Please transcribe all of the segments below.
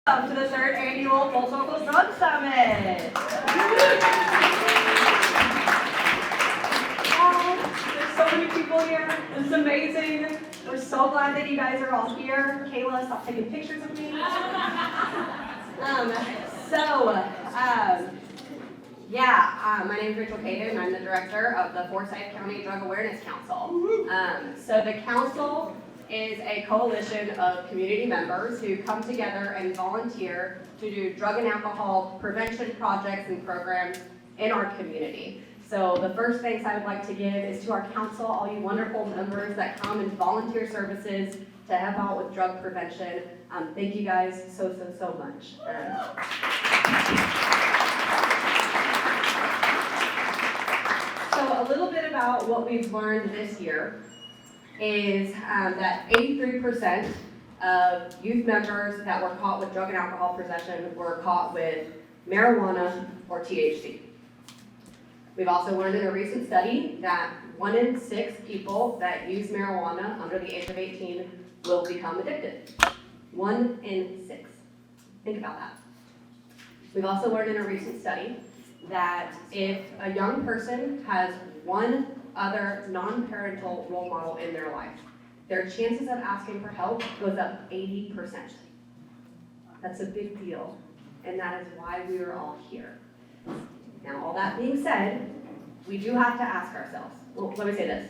Welcome to the third annual Full Circle Drug Summit. There's so many people here. This is amazing. We're so glad that you guys are all here. Kayla, stop taking pictures of me. My name is Rachel Caden, and I'm the director of the Forsyth County Drug Awareness Council. So the council is a coalition of community members who come together and volunteer to do drug and alcohol prevention projects and programs in our community. So the first thanks I would like to give is to our council, all you wonderful members that come and volunteer services to help out with drug prevention. Thank you guys so much. So a little bit about what we've learned this year is that 83% of youth members that were caught with drug and alcohol possession were caught with marijuana or THC. We've also learned in a recent study that 1 in 6 people that use marijuana under the age of 18 will become addicted. 1 in 6. Think about that. We've also learned in a recent study that if a young person has one other non-parental role model in their life, their chances of asking for help goes up 80%. That's a big deal, and that is why we are all here. Now, all that being said, we do have to ask ourselves, well, let me say this.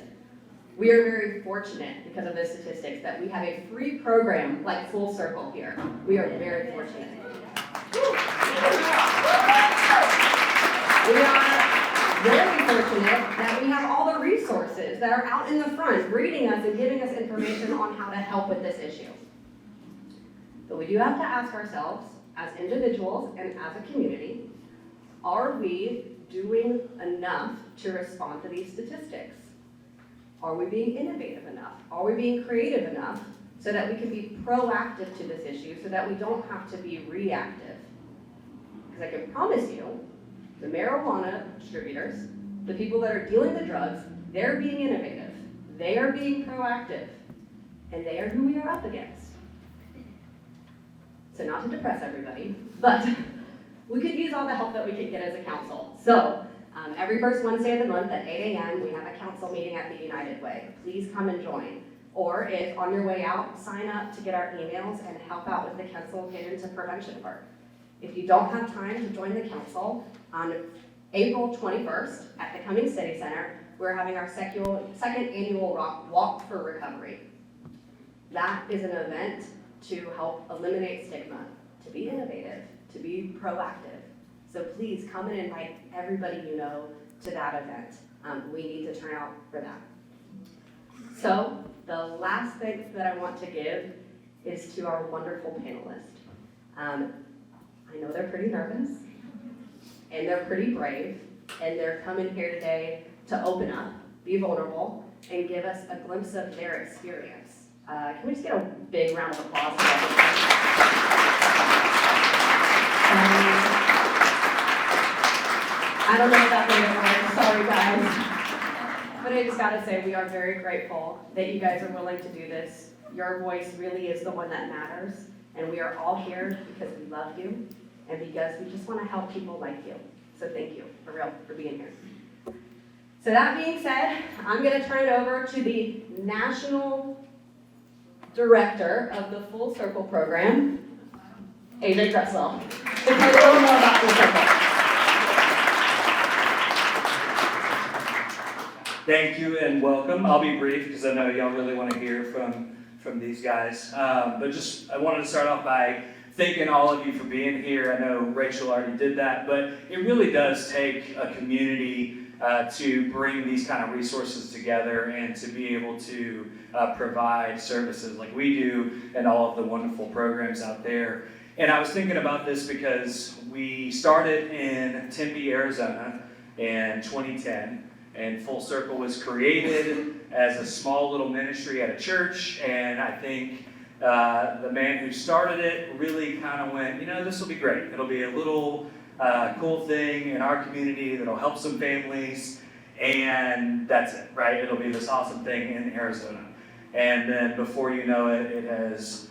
We are very fortunate because of the statistics that we have a free program like Full Circle here. We are very fortunate. We are very fortunate that we have all the resources that are out in the front reading us and giving us information on how to help with this issue. But we do have to ask ourselves, as individuals and as a community, are we doing enough to respond to these statistics? Are we being innovative enough? Are we being creative enough so that we can be proactive to this issue so that we don't have to be reactive? Because I can promise you, the marijuana distributors, the people that are dealing the drugs, they're being innovative, they are being proactive, and they are who we are up against. So not to depress everybody, but we could use all the help that we could get as a council. So every first Wednesday of the month at 8 a.m. we have a council meeting at the United Way. Please come and join. Or if on your way out, sign up to get our emails and help out with the council get into prevention work. If you don't have time to join the council, on April 21st at the Cummings City Center, we're having our second annual Walk for Recovery. That is an event to help eliminate stigma, to be innovative, to be proactive. So please come and invite everybody you know to that event. We need to turn out for that. So the last thanks that I want to give is to our wonderful panelists. I know they're pretty nervous, and they're pretty brave, and they're coming here today to open up, be vulnerable, and give us a glimpse of their experience. Can we just get a big round of applause for them? I don't know if that made it work, sorry guys. But I just gotta say, we are very grateful that you guys are willing to do this. Your voice really is the one that matters, and we are all here because we love you, and because we just want to help people like you. So thank you, for real, for being here. So that being said, I'm going to turn it over to the National Director of the Full Circle Program, AJ Dressel, to tell you a little more about Full Circle. Thank you and welcome. I'll be brief because I know y'all really want to hear from these guys. But I wanted to start off by thanking all of you for being here. I know Rachel already did that, but it really does take a community to bring these kind of resources together and to be able to provide services like we do and all of the wonderful programs out there. And I was thinking about this because we started in Tempe, Arizona in 2010, and Full Circle was created as a small little ministry at a church, and I think the man who started it really kind of went, this will be great. It'll be a little cool thing in our community that'll help some families, and that's it, right? It'll be this awesome thing in Arizona. And then before you know it, it has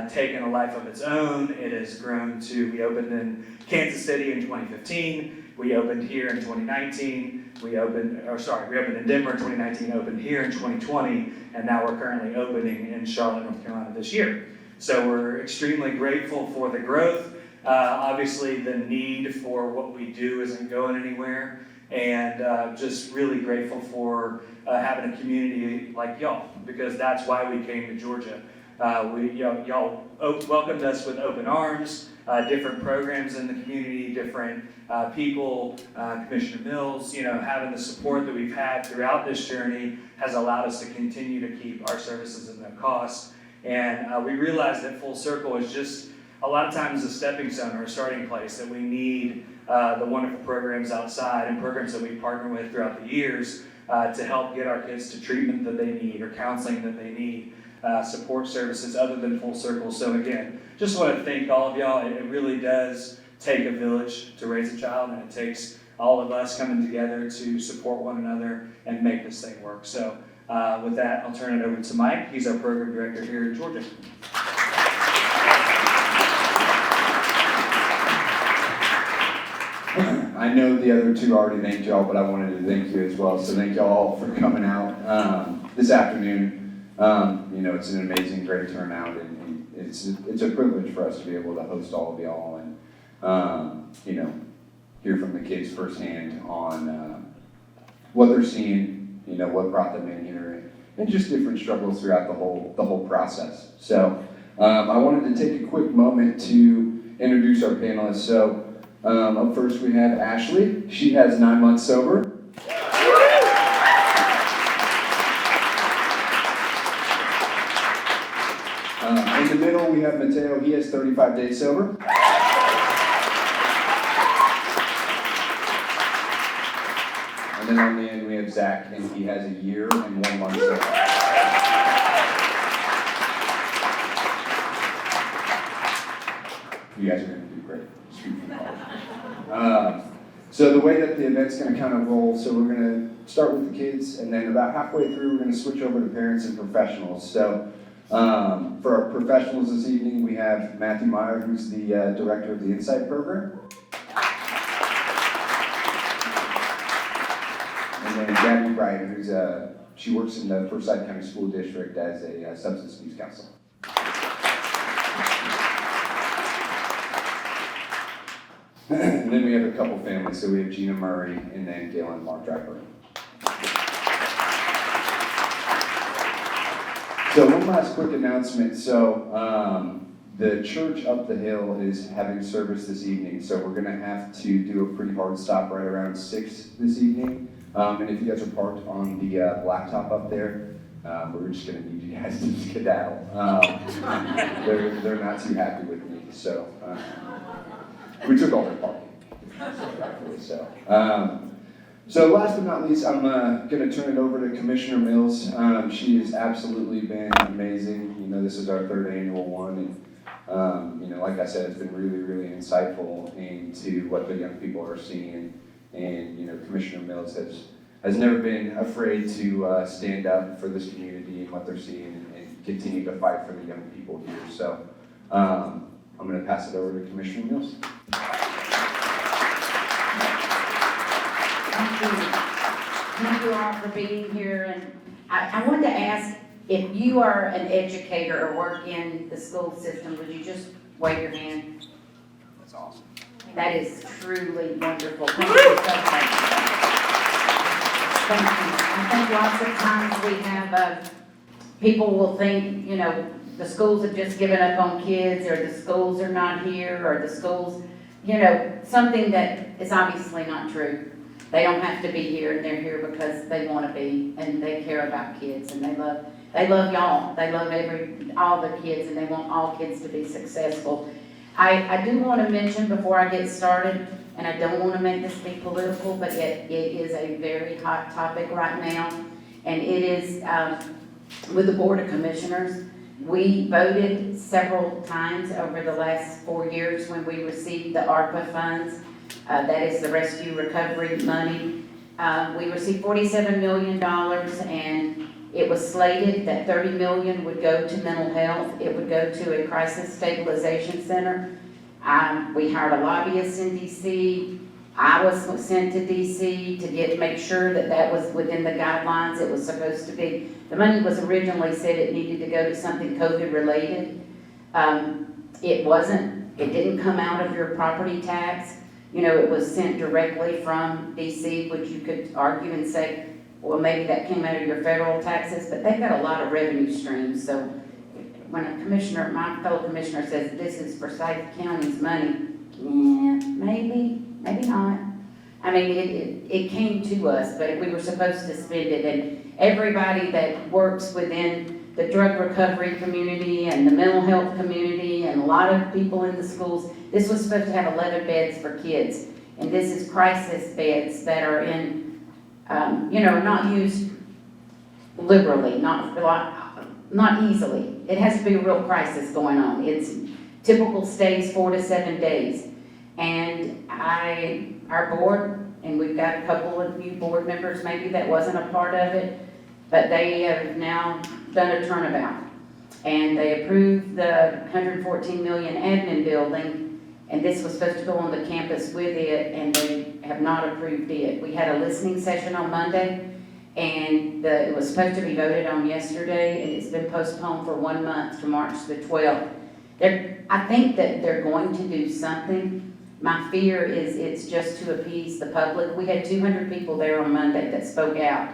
taken a life of its own. It has grown to, we opened in Kansas City in 2015. We opened here in 2019. We opened in Denver in 2019, opened here in 2020, and now we're currently opening in Charlotte, North Carolina this year. So we're extremely grateful for the growth. Obviously, the need for what we do isn't going anywhere, and just really grateful for having a community like y'all, because that's why we came to Georgia. Y'all welcomed us with open arms, different programs in the community, different people, Commissioner Mills, having the support that we've had throughout this journey has allowed us to continue to keep our services at no cost. And we realized that Full Circle is just a lot of times a stepping stone or a starting place, that we need the wonderful programs outside and programs that we partner with throughout the years to help get our kids to treatment that they need or counseling that they need. Support services other than Full Circle. So again, just want to thank all of y'all. It really does take a village to raise a child, and it takes all of us coming together to support one another and make this thing work. So with that, I'll turn it over to Mike. He's our program director here in Georgia. I know the other two already thanked y'all, but I wanted to thank you as well. So thank y'all for coming out this afternoon. It's an amazing, great turnout, and it's a privilege for us to be able to host all of y'all and hear from the kids firsthand on what they're seeing, what brought them in here, and just different struggles throughout the whole process. So I wanted to take a quick moment to introduce our panelists. So up first we have Ashley. She has 9 months sober. In the middle, we have Mateo. He has 35 days sober. And then on the end, we have Zach, and he has a year and 1 month sober. You guys are going to do great. Sweet from college. So the way that the event's going to kind of roll, so we're going to start with the kids, and then about halfway through, we're going to switch over to parents and professionals. So for our professionals this evening, we have Matthew Meyer, who's the director of the Insight program. And then Gabby Bright, who's she works in the Forsyth County School District as a substance abuse counselor. And then we have a couple families, so we have Gina Murray and then Galen Mark-Draper. So one last quick announcement. So the church up the hill is having service this evening, so we're going to have to do a pretty hard stop right around 6 this evening. And if you guys are parked on the blacktop up there, we're just going to need you guys to skedaddle. They're not too happy with me, so we took all their parking. So last but not least, I'm going to turn it over to Commissioner Mills. She has absolutely been amazing. This is our third annual one, and like I said, it's been really, really insightful into what the young people are seeing. And Commissioner Mills has never been afraid to stand up for this community and what they're seeing, and continue to fight for the young people here. So I'm going to pass it over to Commissioner Mills. Thank you all for being here, and I wanted to ask, if you are an educator or work in the school system, would you just wave your hand? That's awesome. That is truly wonderful. Thank you so much. Thank you. I think lots of times we have, people will think, the schools have just given up on kids, or the schools are not here, or the schools, something that is obviously not true. They don't have to be here, and they're here because they want to be, and they care about kids, and they love y'all. They love all the kids, and they want all kids to be successful. I do want to mention before I get started, and I don't want to make this be political, but yet it is a very hot topic right now, and it is with the Board of Commissioners. We voted several times over the last 4 years when we received the ARPA funds. That is the rescue recovery money. We received $47 million, and It was slated that 30 million would go to mental health, it would go to a crisis stabilization center. We hired a lobbyist in DC. I was sent to DC to make sure that that was within the guidelines it was supposed to be. The money was originally said it needed to go to something COVID related. It wasn't, it didn't come out of your property tax. You know, it was sent directly from DC, which you could argue and say, well, maybe that came out of your federal taxes, but they've got a lot of revenue streams. So when a commissioner, my fellow commissioner says this is Forsyth County's money, yeah, maybe not. I mean, it came to us, but we were supposed to spend it, and everybody that works within the drug recovery community and the mental health community and a lot of people in the schools, this was supposed to have 11 beds for kids, and this is crisis beds that are in, not used liberally, not easily. It has to be a real crisis going on. It's typical stays 4 to 7 days. And our board, and we've got a couple of new board members maybe that wasn't a part of it, but they have now done a turnabout. And they approved the 114 million admin building, and this was supposed to go on the campus with it, and they have not approved it. We had a listening session on Monday, and it was supposed to be voted on yesterday, and it's been postponed for 1 month to March the 12th. I think that they're going to do something. My fear is it's just to appease the public. We had 200 people there on Monday that spoke out.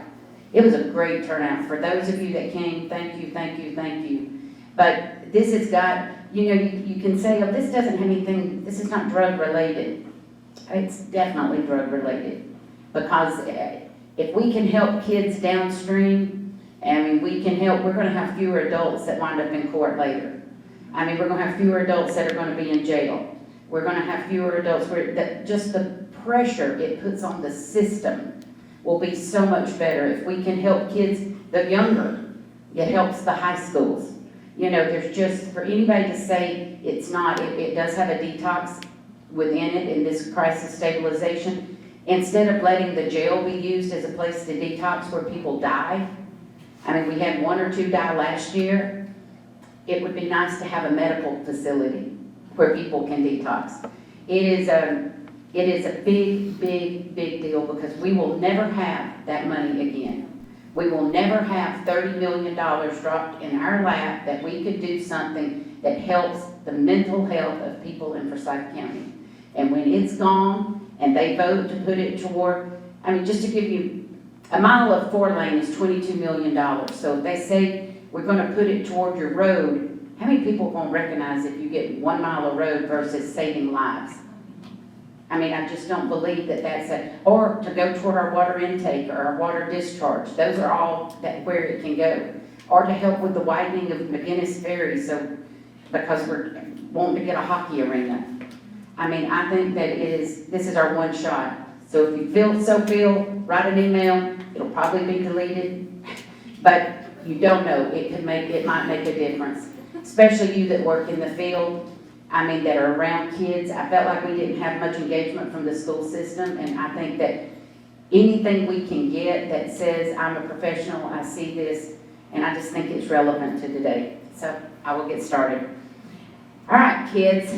It was a great turnout. For those of you that came, thank you, thank you, thank you. But this has got, you can say, oh, this doesn't have anything, this is not drug related. It's definitely drug related. Because if we can help kids downstream, we can help, we're gonna have fewer adults that wind up in court later. We're gonna have fewer adults that are gonna be in jail. We're gonna have fewer adults that just the pressure it puts on the system will be so much better if we can help kids, the younger, it helps the high schools. There's just, for anybody to say it's not, it does have a detox within it in this crisis stabilization. Instead of letting the jail be used as a place to detox where people die, we had 1 or 2 die last year. It would be nice to have a medical facility where people can detox. It is a big, big, big deal because we will never have that money again. We will never have $30 million dropped in our lap that we could do something that helps the mental health of people in Forsyth County. And when it's gone and they vote to put it toward, just to give you, a mile of 4-lane is $22 million. So if they say we're gonna put it toward your road, how many people are gonna recognize if you get 1 mile of road versus saving lives? I just don't believe that that's or to go toward our water intake or our water discharge. Those are all where it can go. Or to help with the widening of McGinnis Ferry, because we're wanting to get a hockey arena. I think that this is our one shot. So if you feel, write an email. It'll probably be deleted, but you don't know. It might make a difference. Especially you that work in the field. That are around kids. I felt like we didn't have much engagement from the school system, and I think that anything we can get that says, I'm a professional, I see this, and I just think it's relevant to today. So I will get started. All right, kids.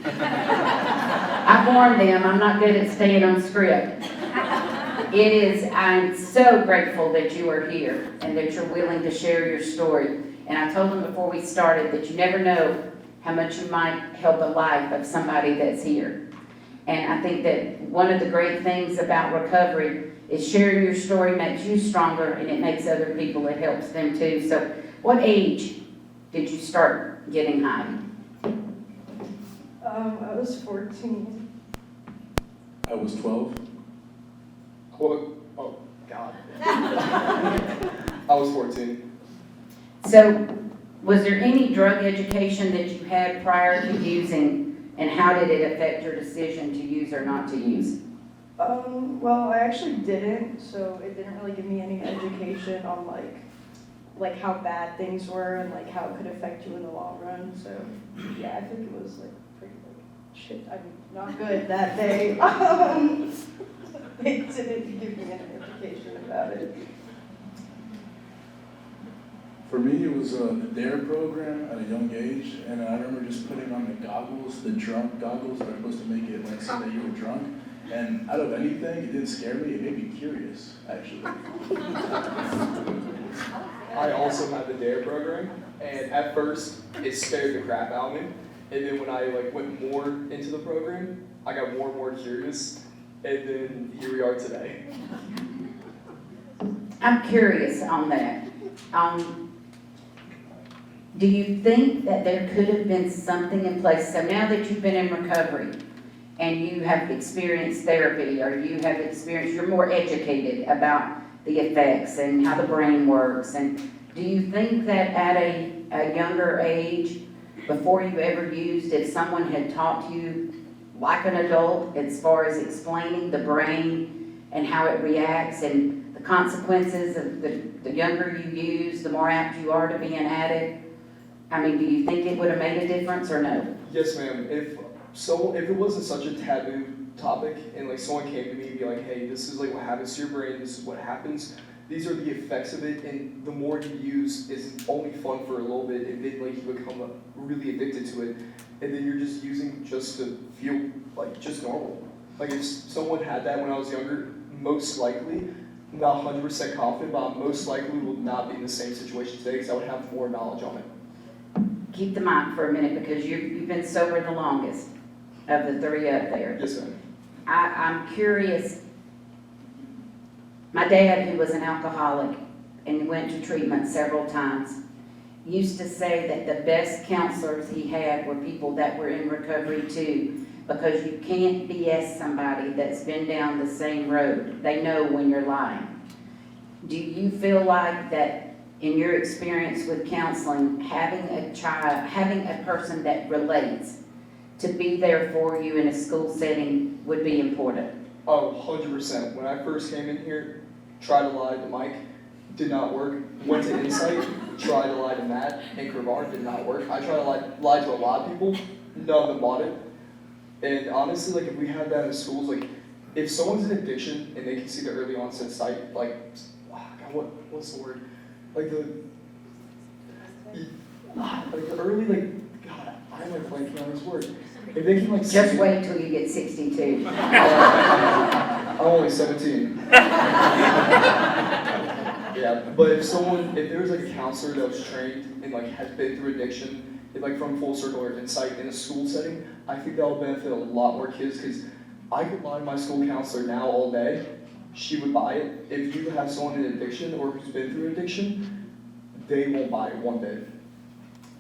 I warned them, I'm not good at staying on script. I'm so grateful that you are here and that you're willing to share your story. And I told them before we started that you never know how much you might help the life of somebody that's here. And I think that one of the great things about recovery is sharing your story makes you stronger and it makes other people, it helps them too. So what age did you start getting high? I was 14. I was 12. Oh, God. I was 14. So was there any drug education that you had prior to using, and how did it affect your decision to use or not to use? Well, I actually didn't, so it didn't really give me any education on like how bad things were and like how it could affect you in the long run. So yeah, I think it was pretty shit. Not good that day. They didn't give me any education about it. For me, it was the DARE program at a young age, and I remember just putting on the goggles, the drunk goggles that are supposed to make it like say that you were drunk. And out of anything, it didn't scare me, it made me curious, actually. I also had the DARE program, and at first it scared the crap out of me. And then when I went more into the program, I got more and more curious, and then here we are today. I'm curious on that. Do you think that there could have been something in place, so now that you've been in recovery and you have experienced therapy or you have experienced, you're more educated about the effects and how the brain works, and do you think that at a younger age, before you ever used, if someone had taught you like an adult as far as explaining the brain and how it reacts and the consequences of the younger you use, the more apt you are to be an addict? I mean, do you think it would have made a difference or no? Yes, ma'am. If it wasn't such a taboo topic, and someone came to me and be like, "Hey, this is what happens to your brain. This is what happens. These are the effects of it, and the more you use, is only fun for a little bit, and then you become really addicted to it, and then you're just using just to feel just normal." If someone had that when I was younger, most likely, not 100% confident, but I most likely will not be in the same situation today because I would have more knowledge on it. Keep the mic for a minute because you've been sober the longest of the three up there. Yes, ma'am. I'm curious. My dad, who was an alcoholic and went to treatment several times, used to say that the best counselors he had were people that were in recovery too, because you can't BS somebody that's been down the same road. They know when you're lying. Do you feel like that in your experience with counseling, having a person that relates to be there for you in a school setting would be important? Oh, 100%. When I first came in here, tried to lie to Mike, did not work. Went to Insight, tried to lie to Matt and Cravar, did not work. I tried to lie to a lot of people, none of them bought it. And honestly, if we had that in schools, if someone's in addiction and they can see the early onset site, what's the word? The early, God, I'm blanking on this word. If they can Just wait till you get 62. I'm only 17. Yeah, but if there was a counselor that was trained and has been through addiction, from Full Circle or Insight in a school setting, I think that would benefit a lot more kids because I could lie to my school counselor now all day. She would buy it. If you have someone in addiction or who's been through addiction, they won't buy it one bit.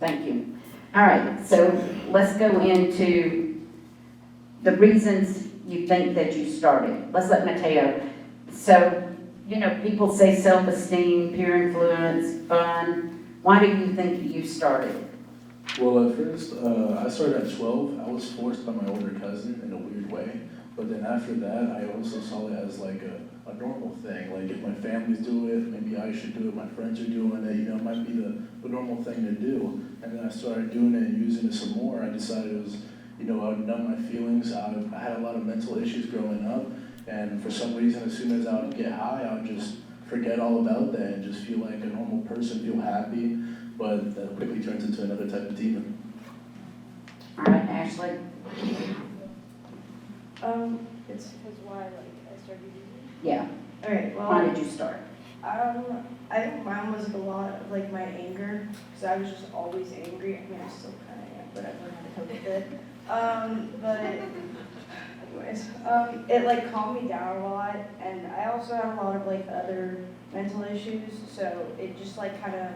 Thank you. All right, so let's go into the reasons you think that you started. Let's let Mateo. So, people say self-esteem, peer influence, fun. Why do you think you started? Well, at first, I started at 12. I was forced by my older cousin in a weird way. But then after that, I also saw it as a normal thing. If my family's doing it, maybe I should do it. My friends are doing it. It might be the normal thing to do. And then I started doing it and using it some more. I decided it was, I would numb my feelings. I had a lot of mental issues growing up. And for some reason, as soon as I would get high, I would just forget all about that and just feel like a normal person, feel happy. But that quickly turns into another type of demon. All right, Ashley? It's because why I started using it. Yeah. All right. Well. Why did you start? I think mine was a lot of my anger, because I was just always angry. I mean, I still kind of am, but I've learned how to cope with it. It calmed me down a lot, and I also had a lot of other mental issues. So it just kind of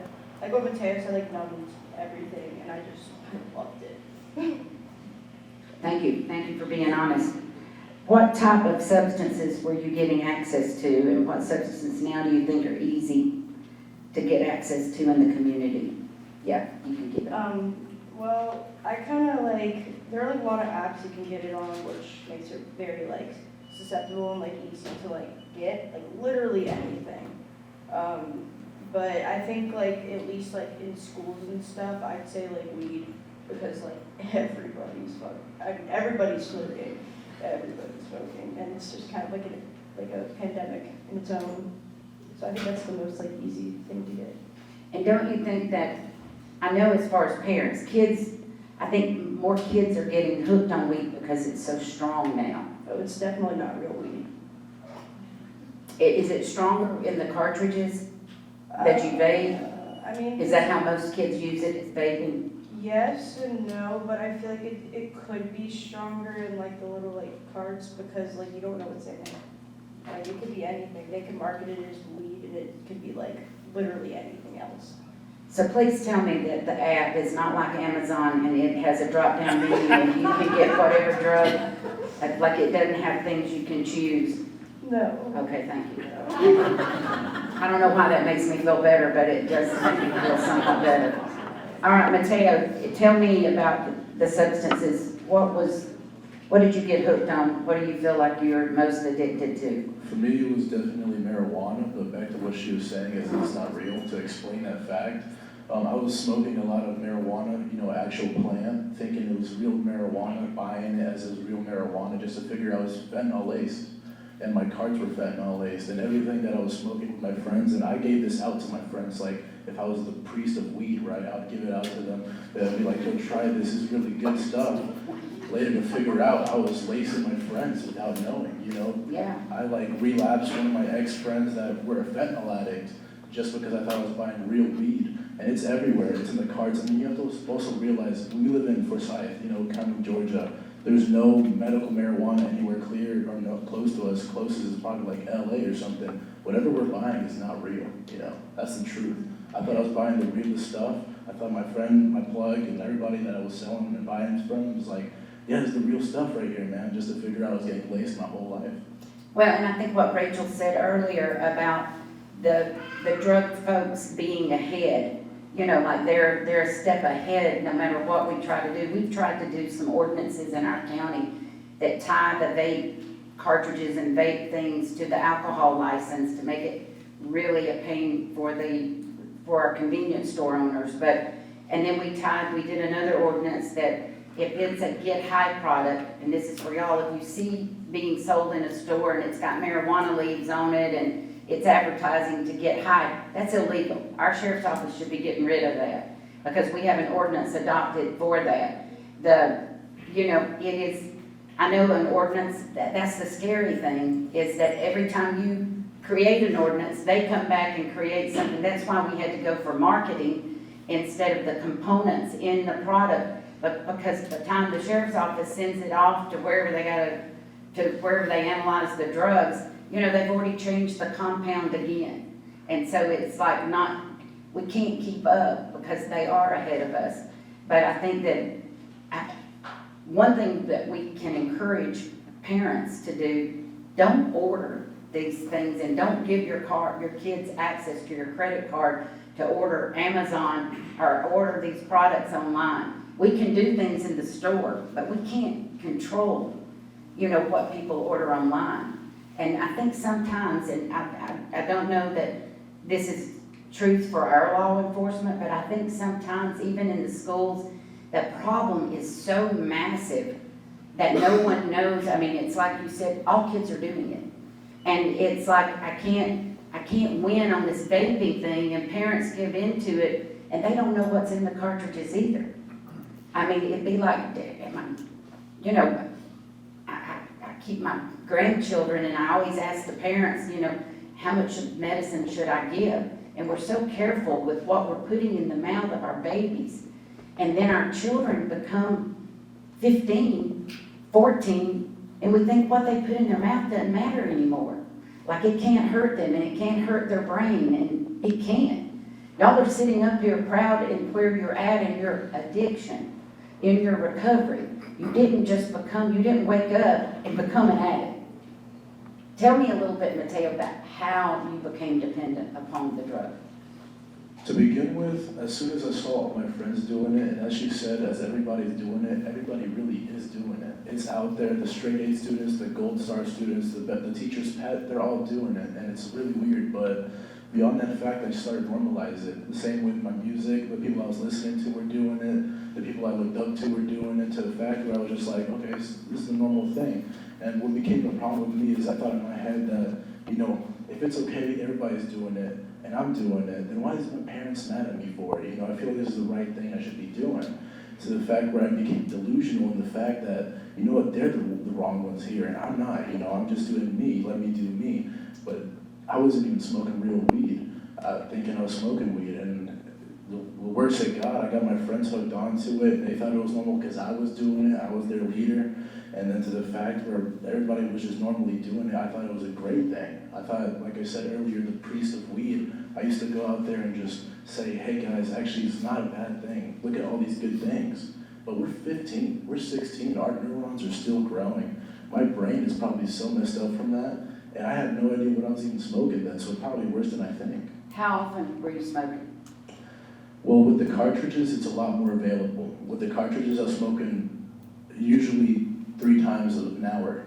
what Mateo said, numbed everything, and I just loved it. Thank you for being honest. What type of substances were you getting access to, and what substances now do you think are easy to get access to in the community? Yeah, you can give it. Well, I kind of there are a lot of apps you can get it on, which makes it very susceptible and easy to get literally anything. But I think at least in schools and stuff, I'd say weed, because everybody's smoking, and it's just kind of a pandemic in its own. So I think that's the most easy thing to get. And don't you think that, I know as far as parents, kids, I think more kids are getting hooked on weed because it's so strong now. Oh, it's definitely not real weed. Is it stronger in the cartridges that you vape? I mean. Is that how most kids use it, is vaping? Yes and no, but I feel like it could be stronger in like the little like cards because like you don't know what's in it. Like it could be anything. They could market it as weed and it could be like literally anything else. So please tell me that the app is not like Amazon and it has a drop-down menu and you can get whatever drug, like it doesn't have things you can choose. No. Okay, thank you. I don't know why that makes me feel better, but it does make me feel somewhat better. All right, Mateo, tell me about the substances. What did you get hooked on? What do you feel like you're most addicted to? For me, it was definitely marijuana, but back to what she was saying, is it's not real. To explain that fact, I was smoking a lot of marijuana, actual plant, thinking it was real marijuana, buying it as it was real marijuana, just to figure I was fentanyl laced. And my cards were fentanyl laced, and everything that I was smoking with my friends, and I gave this out to my friends, like, if I was the priest of weed, right, I would give it out to them. They'd be like, yo, try this is really good stuff. Later to figure out I was lacing my friends without knowing, Yeah. I relapsed one of my ex-friends that were a fentanyl addict just because I thought I was buying real weed. And it's everywhere, it's in the cards. I mean, you have to also realize, we live in Forsyth, County, Georgia. There's no medical marijuana anywhere clear or close to us. Closest is probably like LA or something. Whatever we're buying is not real, that's the truth. I thought I was buying the realest stuff. I thought my friend, my plug, and everybody that I was selling and buying from was like, yeah, it's the real stuff right here, man, just to figure out I was getting laced my whole life. Well, and I think what Rachel said earlier about the drug folks being ahead, like they're a step ahead no matter what we try to do. We've tried to do some ordinances in our county that tie the vape cartridges and vape things to the alcohol license to make it really a pain for our convenience store owners. And then we did another ordinance that if it's a get high product, and this is for y'all, if you see being sold in a store and it's got marijuana leaves on it and it's advertising to get high, that's illegal. Our sheriff's office should be getting rid of that because we have an ordinance adopted for that. It is, I know an ordinance, that's the scary thing, is that every time you create an ordinance, they come back and create something. That's why we had to go for marketing instead of the components in the product. But because by the time the sheriff's office sends it off to wherever they analyze the drugs, they've already changed the compound again. And so it's like we can't keep up because they are ahead of us. But I think that one thing that we can encourage parents to do, don't order these things and don't give your kids access to your credit card to order Amazon or order these products online. We can do things in the store, but we can't control, what people order online. And I think sometimes, and I don't know that this is truth for our law enforcement, but I think sometimes even in the schools, the problem is so massive that no one knows. I mean, it's like you said, all kids are doing it. And it's like, I can't win on this vaping thing, and parents give into it, and they don't know what's in the cartridges either. I mean, it'd be like, I keep my grandchildren, and I always ask the parents, how much medicine should I give? And we're so careful with what we're putting in the mouth of our babies. And then our children become 15, 14, and we think what they put in their mouth doesn't matter anymore. Like it can't hurt them, and it can't hurt their brain, and it can't. Y'all are sitting up here proud in where you're at in your addiction, in your recovery. You didn't wake up and become an addict. Tell me a little bit, Mateo, about how you became dependent upon the drug. To begin with, as soon as I saw all my friends doing it, and as she said, as everybody's doing it, everybody really is doing it. It's out there, the straight A students, the gold star students, the teachers' pet, they're all doing it, and it's really weird, but beyond that fact, I started to normalize it. The same with my music, the people I was listening to were doing it, the people I looked up to were doing it, to the fact where I was just like, okay, this is the normal thing. And what became the problem with me is I thought in my head that, if it's okay, everybody's doing it, and I'm doing it, then why is my parents mad at me for it? You know, I feel like this is the right thing I should be doing. To the fact where I became delusional in the fact that, you know what, they're the wrong ones here, and I'm not, you know, I'm just doing me, let me do me. But I wasn't even smoking real weed, thinking I was smoking weed, and the worst it got, I got my friends hooked onto it. They thought it was normal because I was doing it, I was their leader. And then to the fact where everybody was just normally doing it, I thought it was a great thing. I thought, like I said earlier, the priest of weed, I used to go out there and just say, hey guys, actually it's not a bad thing. Look at all these good things. But we're 15, we're 16, our neurons are still growing. My brain is probably so messed up from that, and I had no idea what I was even smoking then, so probably worse than I think. How often were you smoking? Well, with the cartridges, it's a lot more available. With the cartridges, I was smoking usually 3 times an hour.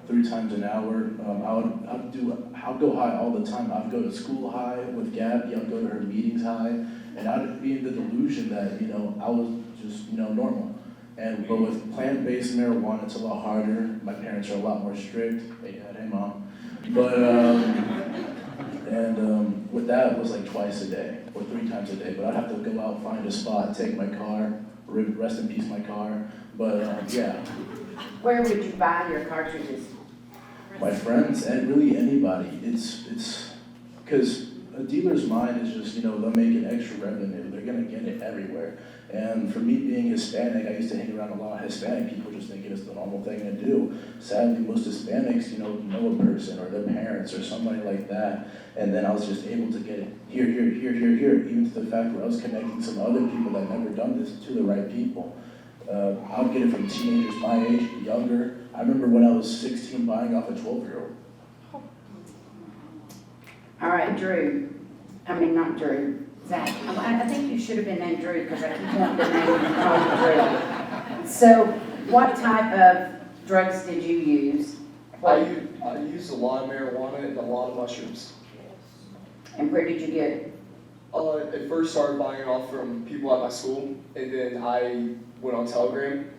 3 times an hour. I'll go high all the time. I'd go to school high with Gabby. I'd go to her meetings high, and I'd be in the delusion that, you know, I was just, you know, normal. But with plant-based marijuana, it's a lot harder. My parents are a lot more strict. Hey dad, hey mom. But with that, it was like twice a day or 3 times a day. But I'd have to go out, find a spot, take my car, rest in peace my car. But yeah. Where would you buy your cartridges? My friends and really anybody. It's because a dealer's mind is just, you know, they'll make an extra revenue. They're gonna get it everywhere. And for me being Hispanic, I used to hang around a lot of Hispanic people just thinking it's the normal thing to do. Sadly, most Hispanics, you know a person or their parents or somebody like that. And then I was just able to get it here, even to the fact where I was connecting some other people that never done this to the right people. I would get it from teenagers my age, younger. I remember when I was 16 buying off a 12-year-old. All right, Drew. I mean, not Drew. Zach. I think you should have been named Drew because I keep wanting to name you and call you Drew. So, what type of drugs did you use? I used a lot of marijuana and a lot of mushrooms. And where did you get it? I first started buying it off from people at my school, and then I went on Telegram,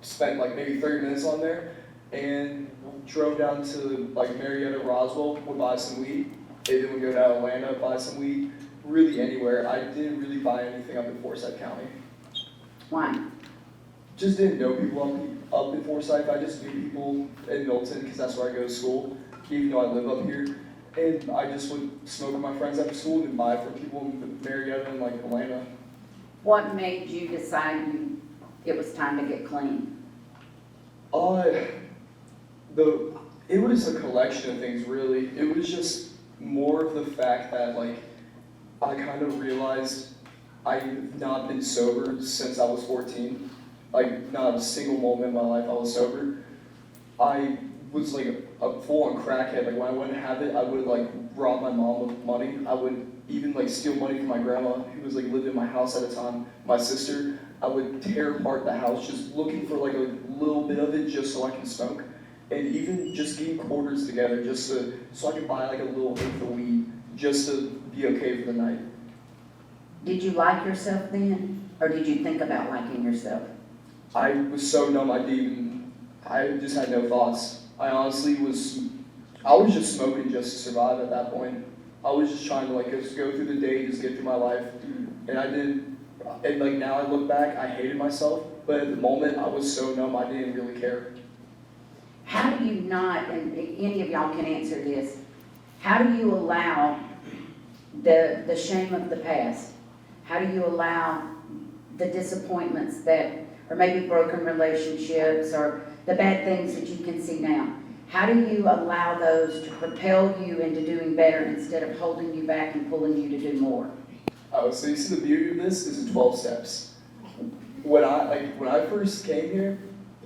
spent like maybe 30 minutes on there, and drove down to like Marietta, Roswell, would buy some weed, and then we go to Atlanta, buy some weed, really anywhere. I didn't really buy anything up in Forsyth County. Why? Just didn't know people up in Forsyth. I just knew people in Milton because that's where I go to school, even though I live up here. And I just would smoke with my friends after school and buy from people in Marietta and like Atlanta. What made you decide it was time to get clean? It was a collection of things, really. It was just more of the fact that, like, I kind of realized I've not been sober since I was 14. Like, not a single moment in my life I was sober. I was, like, a full-on crackhead. Like, when I wouldn't have it, I would, like, rob my mom of money. I would even, like, steal money from my grandma, who was, like, lived in my house at the time, my sister. I would tear apart the house just looking for, like, a little bit of it just so I can smoke. And even just getting quarters together just so I could buy, like, a little eighth of weed just to be okay for the night. Did you like yourself then? Or did you think about liking yourself? I was so numb, I just had no thoughts. I honestly was just smoking just to survive at that point. I was just trying to like just go through the day, just get through my life. And and like now I look back, I hated myself, but at the moment I was so numb, I didn't really care. How do you not, and any of y'all can answer this, how do you allow the shame of the past? How do you allow the disappointments that, or maybe broken relationships, or the bad things that you can see now? How do you allow those to propel you into doing better instead of holding you back and pulling you to do more? Oh, so you see the beauty of this is in 12 steps. When I first came here,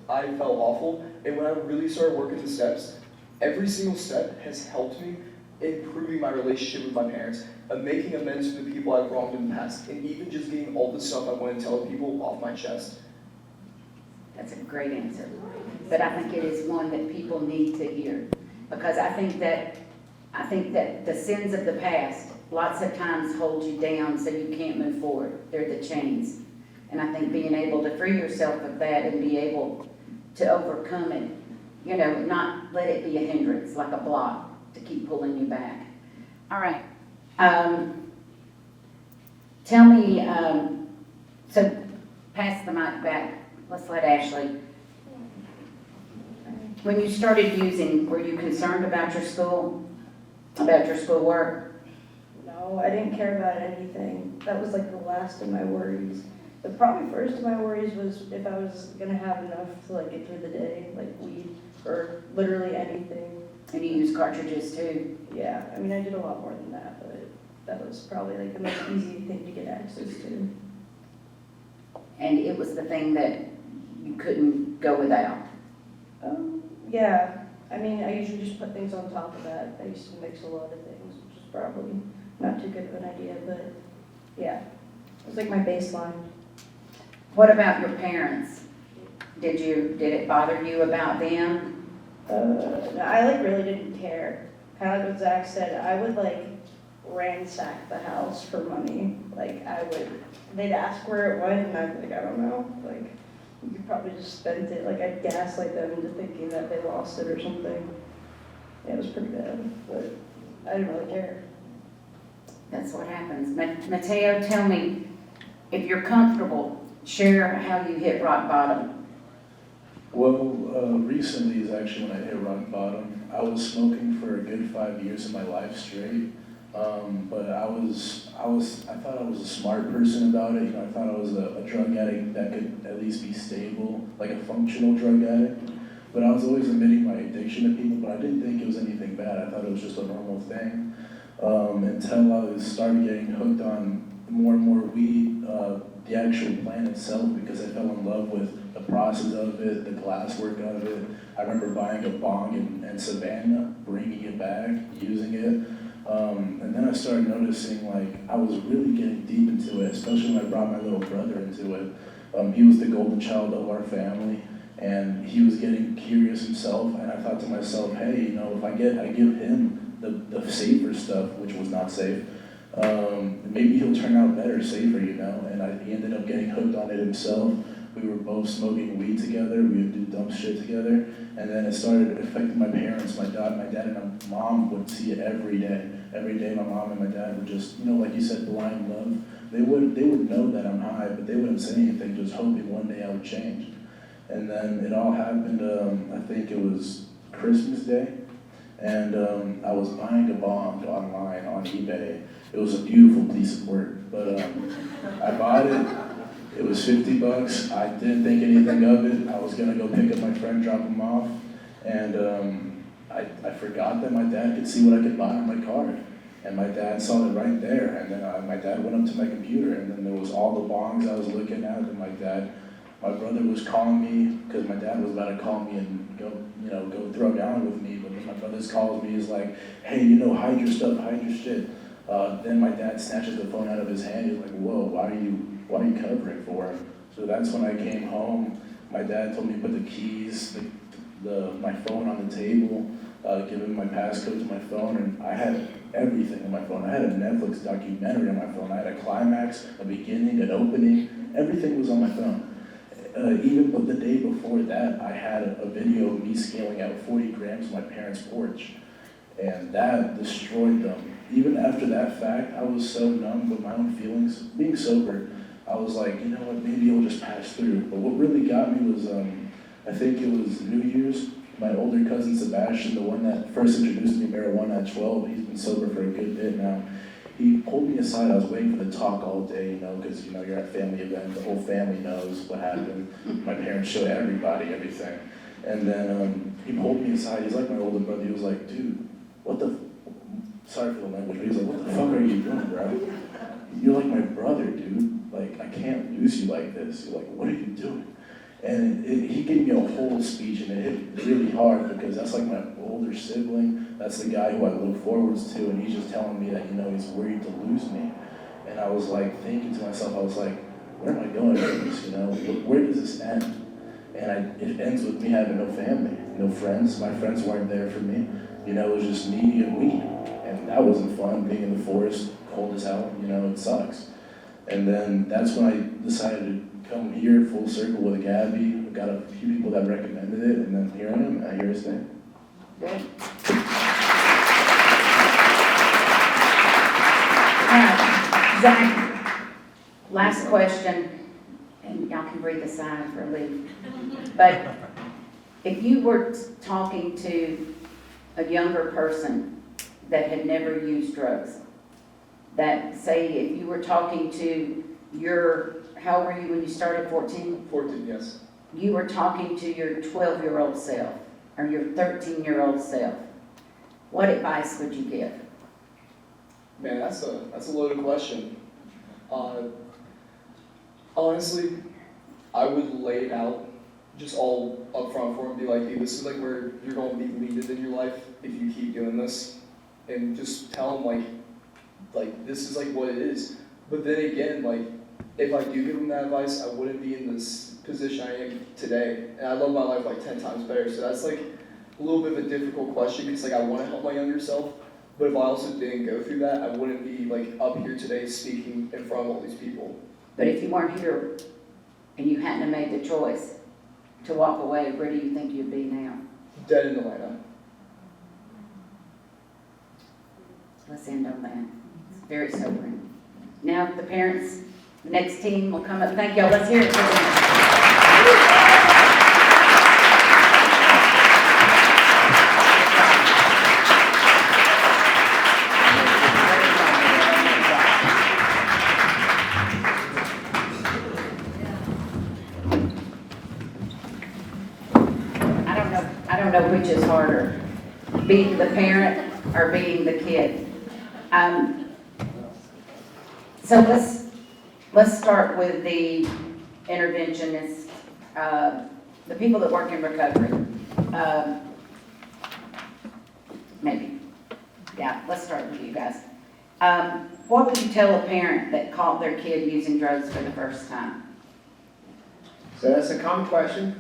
I felt awful, and when I really started working the steps, every single step has helped me improving my relationship with my parents, and making amends for the people I've wronged in the past, and even just getting all the stuff I want to tell people off my chest. That's a great answer. But I think it is one that people need to hear. Because I think that the sins of the past lots of times hold you down so you can't move forward. They're the chains. And I think being able to free yourself of that and be able to overcome it, not let it be a hindrance, like a block to keep pulling you back. All right. Tell me, so pass the mic back, let's let Ashley. When you started using, were you concerned about your school, about your schoolwork? No, I didn't care about anything. That was like the last of my worries. The probably first of my worries was if I was gonna have enough to like get through the day, like weed or literally anything. And you use cartridges too? Yeah, I mean, I did a lot more than that, but that was probably like the most easy thing to get access to. And it was the thing that you couldn't go without? Yeah, I mean, I usually just put things on top of that. I used to mix a lot of things, which is probably not too good of an idea, but yeah, it was like my baseline. What about your parents? Did it bother you about them? No, I like really didn't care. Kind of like what Zach said, I would like ransack the house for money. Like they'd ask where it went and I'd be like, I don't know. Like, you probably just spent it. Like I'd gaslight them into thinking that they lost it or something. Yeah, it was pretty bad, but I didn't really care. That's what happens. Mateo, tell me, if you're comfortable, share how you hit rock bottom. Well, recently is actually when I hit rock bottom. I was smoking for a good 5 years of my life straight. But I thought I was a smart person about it. You know, I thought I was a drug addict that could at least be stable, like a functional drug addict. But I was always admitting my addiction to people, but I didn't think it was anything bad. I thought it was just a normal thing. Until I started getting hooked on more and more weed, the actual plant itself, because I fell in love with the process of it, the glass work of it. I remember buying a bong in Savannah, bringing it back, using it. And then I started noticing like I was really getting deep into it, especially when I brought my little brother into it. He was the golden child of our family, and he was getting curious himself. And I thought to myself, hey, you know, if I give him the safer stuff, which was not safe, maybe he'll turn out better, safer, you know. And he ended up getting hooked on it himself. We were both smoking weed together. We would do dumb shit together. And then it started affecting my parents. My dad and my mom would see it every day. Every day my mom and my dad would just, you know, like you said, blind love. They would know that I'm high, but they wouldn't say anything, just hoping one day I would change. And then it all happened, I think it was Christmas Day. And I was buying a bong online on eBay. It was a beautiful piece of work, but I bought it. It was $50. I didn't think anything of it. I was gonna go pick up my friend, drop him off, and I forgot that my dad could see what I could buy on my card. And my dad saw it right there, and then my dad went up to my computer, and then there was all the bongs I was looking at, and my brother was calling me, because my dad was about to call me and go throw down with me, but then my brother calls me, he's like, hey, you know, hide your stuff, hide your shit. Then my dad snatches the phone out of his hand, he's like, whoa, why are you covering for him? So that's when I came home. My dad told me to put the keys, my phone on the table, give him my passcode to my phone, and I had everything on my phone. I had a Netflix documentary on my phone. I had a climax, a beginning, an opening, everything was on my phone. Even the day before that, I had a video of me scaling out 40 grams on my parents' porch, and that destroyed them. Even after that fact, I was so numb with my own feelings. Being sober, I was like, you know what, maybe it'll just pass through. But what really got me was, I think it was New Year's. My older cousin Sebastian, the one that first introduced me to marijuana at 12, he's been sober for a good bit now. He pulled me aside. I was waiting for the talk all day, you know, because, you know, you're at family event, the whole family knows what happened. My parents showed everybody everything. And then he pulled me aside. He's like my older brother. He was like, dude, sorry for the language, but he was like, what the fuck are you doing, bro? You're like my brother, dude. Like, I can't lose you like this. You're like, what are you doing? And he gave me a whole speech, and it hit really hard because that's like my older sibling. That's the guy who I look forwards to, and he's just telling me that, you know, he's worried to lose me. And I was like thinking to myself, I was like, where am I going with this, you know? Where does this end? And it ends with me having no family, no friends. My friends weren't there for me. You know, it was just me and weed. And that wasn't fun, being in the forest, cold as hell, you know, it sucks. And then that's when I decided to come here full circle with Gabby. I got a few people that recommended it, and then here I am, and here to stay. Good. Zach, last question, and y'all can breathe a sigh of relief. But if you were talking to a younger person that had never used drugs, that say if you were talking to how old were you when you started, 14? 14, yes. You were talking to your 12-year-old self or your 13-year-old self, what advice would you give? Man, that's a loaded question. Honestly, I would lay it out just all up front for him, be like, hey, this is like where you're going to be leaded in your life if you keep doing this, and just tell him like this is like what it is. But then again, like if I do give him that advice, I wouldn't be in this position I am today, and I love my life like 10 times better. So that's like a little bit of a difficult question because like I want to help my younger self, but if I also didn't go through that, I wouldn't be like up here today speaking in front of all these people. But if you weren't here and you hadn't have made the choice to walk away, where do you think you'd be now? Dead in Atlanta. Let's end on that. It's very sobering. Now, the parents, the next team will come up. Thank y'all. Let's hear it for them. I don't know which is harder, being the parent or being the kid. So let's start with the interventionists, the people that work in recovery. Maybe. Yeah, let's start with you guys. What would you tell a parent that caught their kid using drugs for the first time? So that's a common question.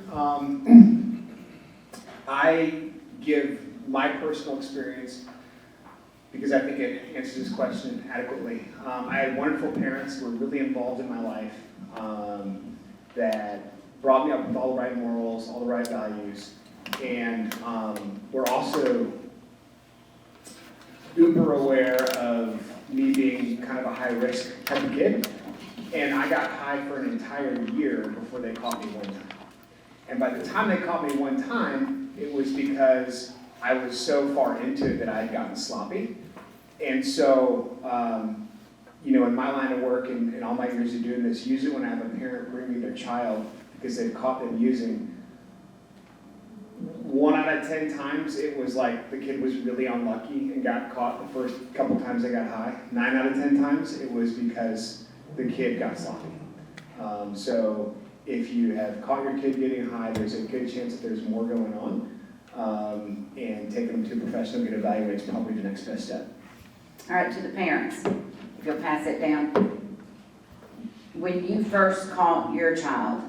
I give my personal experience because I think it answers this question adequately. I had wonderful parents who were really involved in my life, that brought me up with all the right morals, all the right values, and were also uber aware of me being kind of a high-risk type of kid. And I got high for an entire year before they caught me one time. And by the time they caught me one time, it was because I was so far into it that I had gotten sloppy. And so, in my line of work and all my years of doing this, usually when I have a parent bring me their child because they've caught them using, 1 out of 10 times it was like the kid was really unlucky and got caught the first couple times they got high. 9 out of 10 times it was because the kid got sloppy. So if you have caught your kid getting high, there's a good chance that there's more going on. And taking them to a professional to get evaluated is probably the next best step. All right, to the parents, if you'll pass it down. When you first caught your child,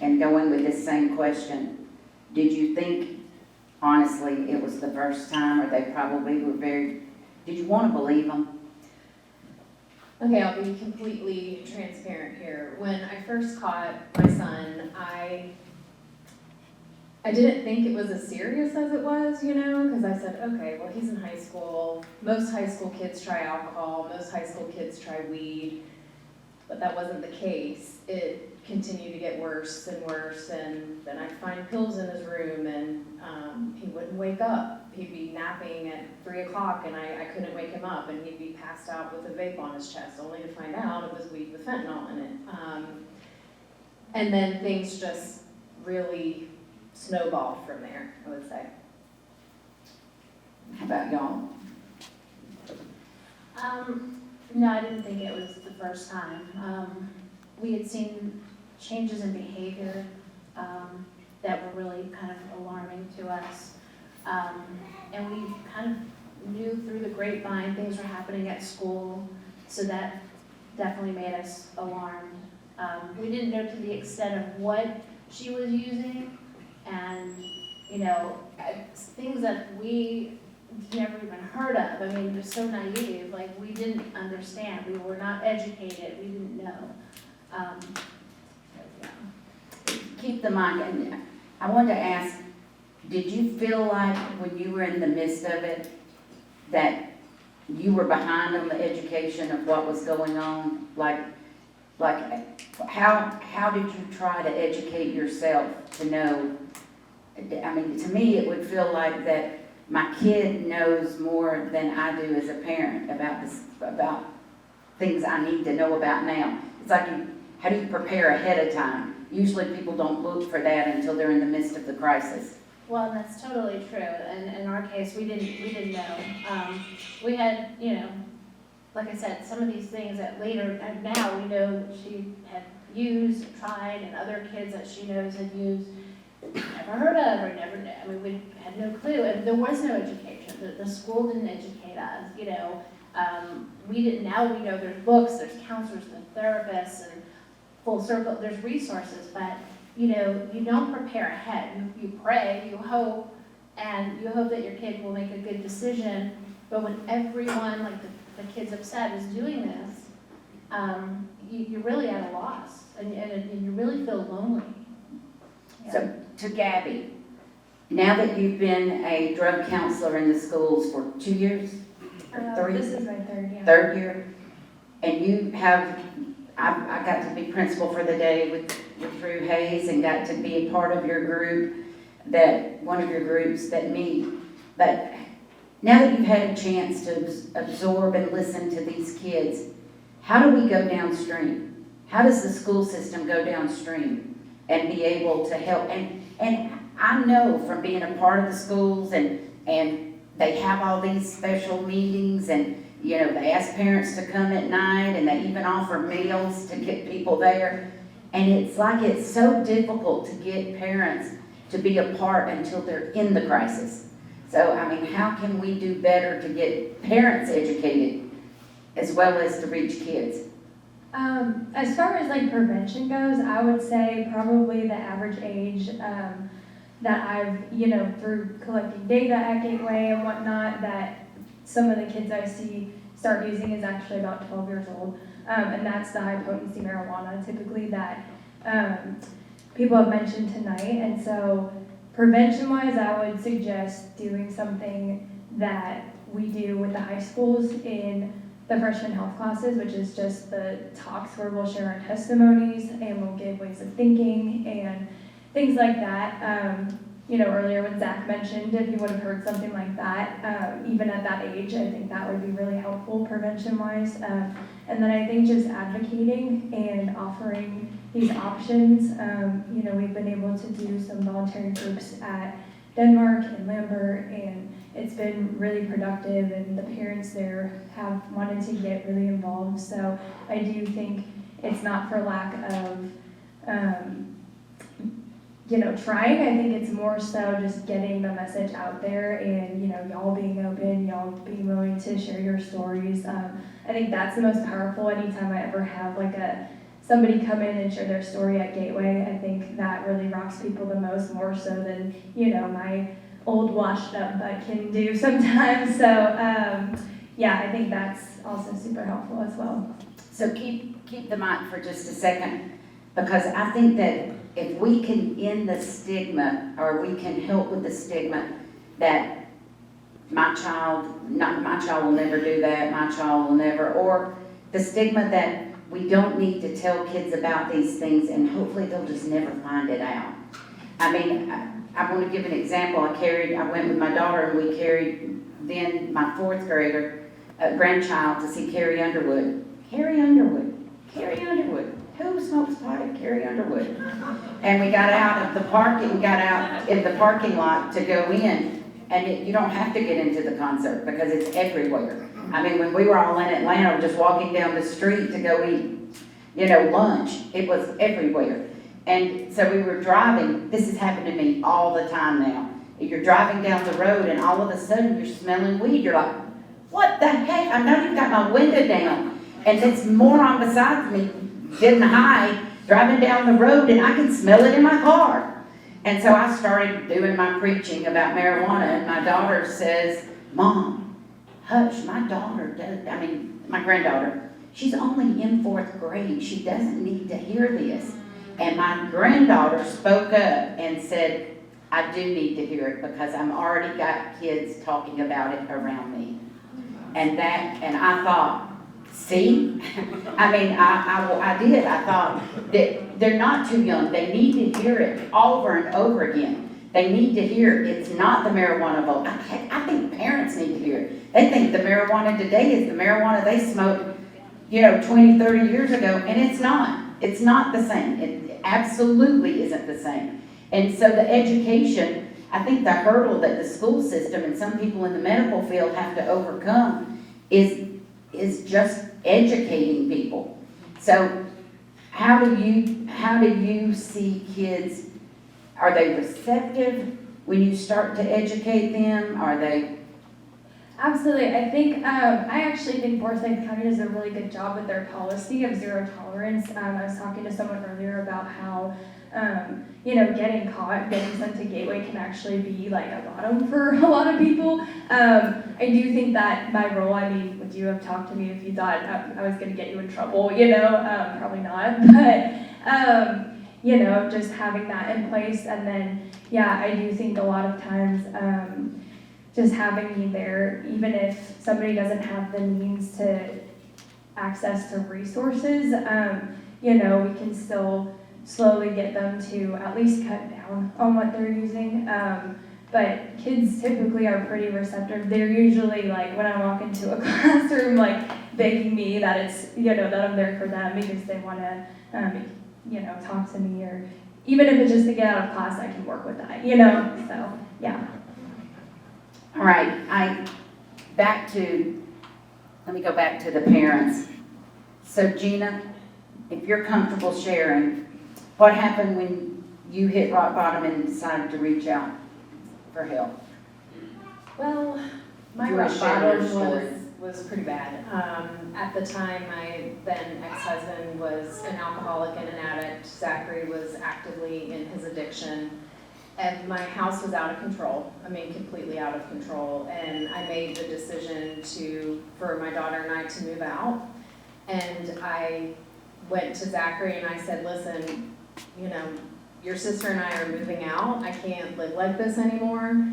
and going with this same question, did you think, honestly, it was the first time, or they probably were did you want to believe them? Okay, I'll be completely transparent here. When I first caught my son, I didn't think it was as serious as it was, because I said, okay, well, he's in high school. Most high school kids try alcohol. Most high school kids try weed. But that wasn't the case. It continued to get worse and worse, and then I'd find pills in his room, and he wouldn't wake up. He'd be napping at 3 o'clock, and I couldn't wake him up, and he'd be passed out with a vape on his chest, only to find out it was weed with fentanyl in it. And then things just really snowballed from there, I would say. How about y'all? No, I didn't think it was the first time. We had seen changes in behavior that were really kind of alarming to us. And we kind of knew through the grapevine things were happening at school, so that definitely made us alarmed. We didn't know to the extent of what she was using, and things that we never even heard of. I mean, just so naive, like we didn't understand. We were not educated. We didn't know. Keep the mic, and I wanted to ask, did you feel like when you were in the midst of it that you were behind on the education of what was going on? Like, how did you try to educate yourself to know? I mean, to me, it would feel like that my kid knows more than I do as a parent about about things I need to know about now. It's like, how do you prepare ahead of time? Usually people don't look for that until they're in the midst of the crisis. Well, and that's totally true, and in our case, we didn't know. We had, like I said, some of these things that later, and now we know she had used, tried, and other kids that she knows had used, never heard of, or never, I mean, we had no clue, and there was no education. The school didn't educate us, we didn't, now we know there's books, there's counselors, and therapists, and full circle, there's resources, but you don't prepare ahead. You pray, you hope, and you hope that your kid will make a good decision. But when everyone, like the kids upset, is doing this, you're really at a loss, and you really feel lonely. Yeah. So to Gabby, now that you've been a drug counselor in the schools for 2 years? Or 3? This is my third, yeah. Third year, and you have, I got to be principal for the day with Drew Hayes and got to be a part of your group, one of your groups that meet. But now that you've had a chance to absorb and listen to these kids, how do we go downstream? How does the school system go downstream and be able to help? And I know from being a part of the schools and they have all these special meetings and they ask parents to come at night and they even offer meals to get people there. And it's like it's so difficult to get parents to be a part until they're in the crisis. So, I mean, how can we do better to get parents educated as well as to reach kids? As far as like prevention goes, I would say probably the average age that I've, through collecting data at Gateway and whatnot, that some of the kids I see start using is actually about 12 years old. And that's the high potency marijuana typically that people have mentioned tonight. And so prevention-wise, I would suggest doing something that we do with the high schools in the freshman health classes, which is just the talks where we'll share our testimonies and we'll give ways of thinking and things like that. Earlier when Zach mentioned, if you would have heard something like that, even at that age, I think that would be really helpful prevention-wise. And then I think just advocating and offering these options. We've been able to do some voluntary groups at Denmark and Lambert, and it's been really productive, and the parents there have wanted to get really involved. So I do think it's not for lack of trying. I think it's more so just getting the message out there and, y'all being open, y'all being willing to share your stories. I think that's the most powerful. Anytime I ever have somebody come in and share their story at Gateway, I think that really rocks people the most, more so than, my old washed up butt can do sometimes. So, I think that's also super helpful as well. So keep the mic for just a second, because I think that if we can end the stigma, or we can help with the stigma that my child will never do that, my child will never, or the stigma that we don't need to tell kids about these things and hopefully they'll just never find it out. I mean, I want to give an example. I went with my daughter and we carried then my 4th grader, grandchild, to see Carrie Underwood. Carrie Underwood. Who smokes pot at Carrie Underwood? And we got out of the park, and we got out in the parking lot to go in. And you don't have to get into the concert because it's everywhere. I mean, when we were all in Atlanta, just walking down the street to go eat, lunch, it was everywhere. And so we were driving. This has happened to me all the time now. You're driving down the road and all of a sudden you're smelling weed. You're like, what the heck? I know you've got my window down. And this moron beside me getting high, driving down the road, and I can smell it in my car. And so I started doing my preaching about marijuana, and my daughter says, Mom, hush, my granddaughter, she's only in 4th grade. She doesn't need to hear this. And my granddaughter spoke up and said, I do need to hear it because I've already got kids talking about it around me. and I thought, see? I mean, I did, I thought that they're not too young, they need to hear it over and over again. They need to hear it's not the marijuana vote. I think parents need to hear it. They think the marijuana today is the marijuana they smoked, 20, 30 years ago, and it's not. It's not the same. It absolutely isn't the same. And so the education, I think the hurdle that the school system and some people in the medical field have to overcome is just educating people. So how do you see kids? Are they receptive when you start to educate them? Are they? Absolutely. I think, I actually think Forsyth County does a really good job with their policy of zero tolerance. I was talking to someone earlier about how, getting caught, getting sent to Gateway can actually be like a bottom for a lot of people. I do think that my role, would you have talked to me if you thought I was going to get you in trouble, probably not, but, just having that in place. And then, I do think a lot of times, just having me there, even if somebody doesn't have the means to access to resources, we can still slowly get them to at least cut down on what they're using. But kids typically are pretty receptive. They're usually like, when I walk into a classroom, like begging me that it's, that I'm there for them because they want to, talk to me, or even if it's just to get out of class, I can work with that, so, yeah. All right, let me go back to the parents. So Gina, if you're comfortable sharing, what happened when you hit rock bottom and decided to reach out for help? Well, my You wanna rock share your bottom story? was pretty bad. At the time, my then ex-husband was an alcoholic and an addict. Zachary was actively in his addiction. And my house was out of control, completely out of control. And I made the decision for my daughter and I to move out. And I went to Zachary and I said, listen, your sister and I are moving out. I can't live like this anymore.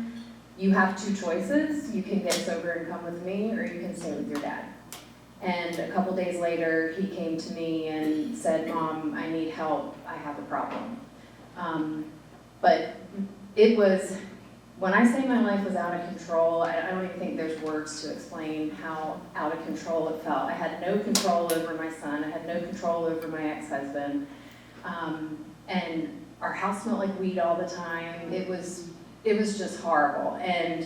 You have two choices. You can get sober and come with me, or you can stay with your dad. And a couple days later, he came to me and said, Mom, I need help. I have a problem. But it was, when I say my life was out of control, I don't even think there's words to explain how out of control it felt. I had no control over my son. I had no control over my ex-husband. And our house smelled like weed all the time. It was just horrible. And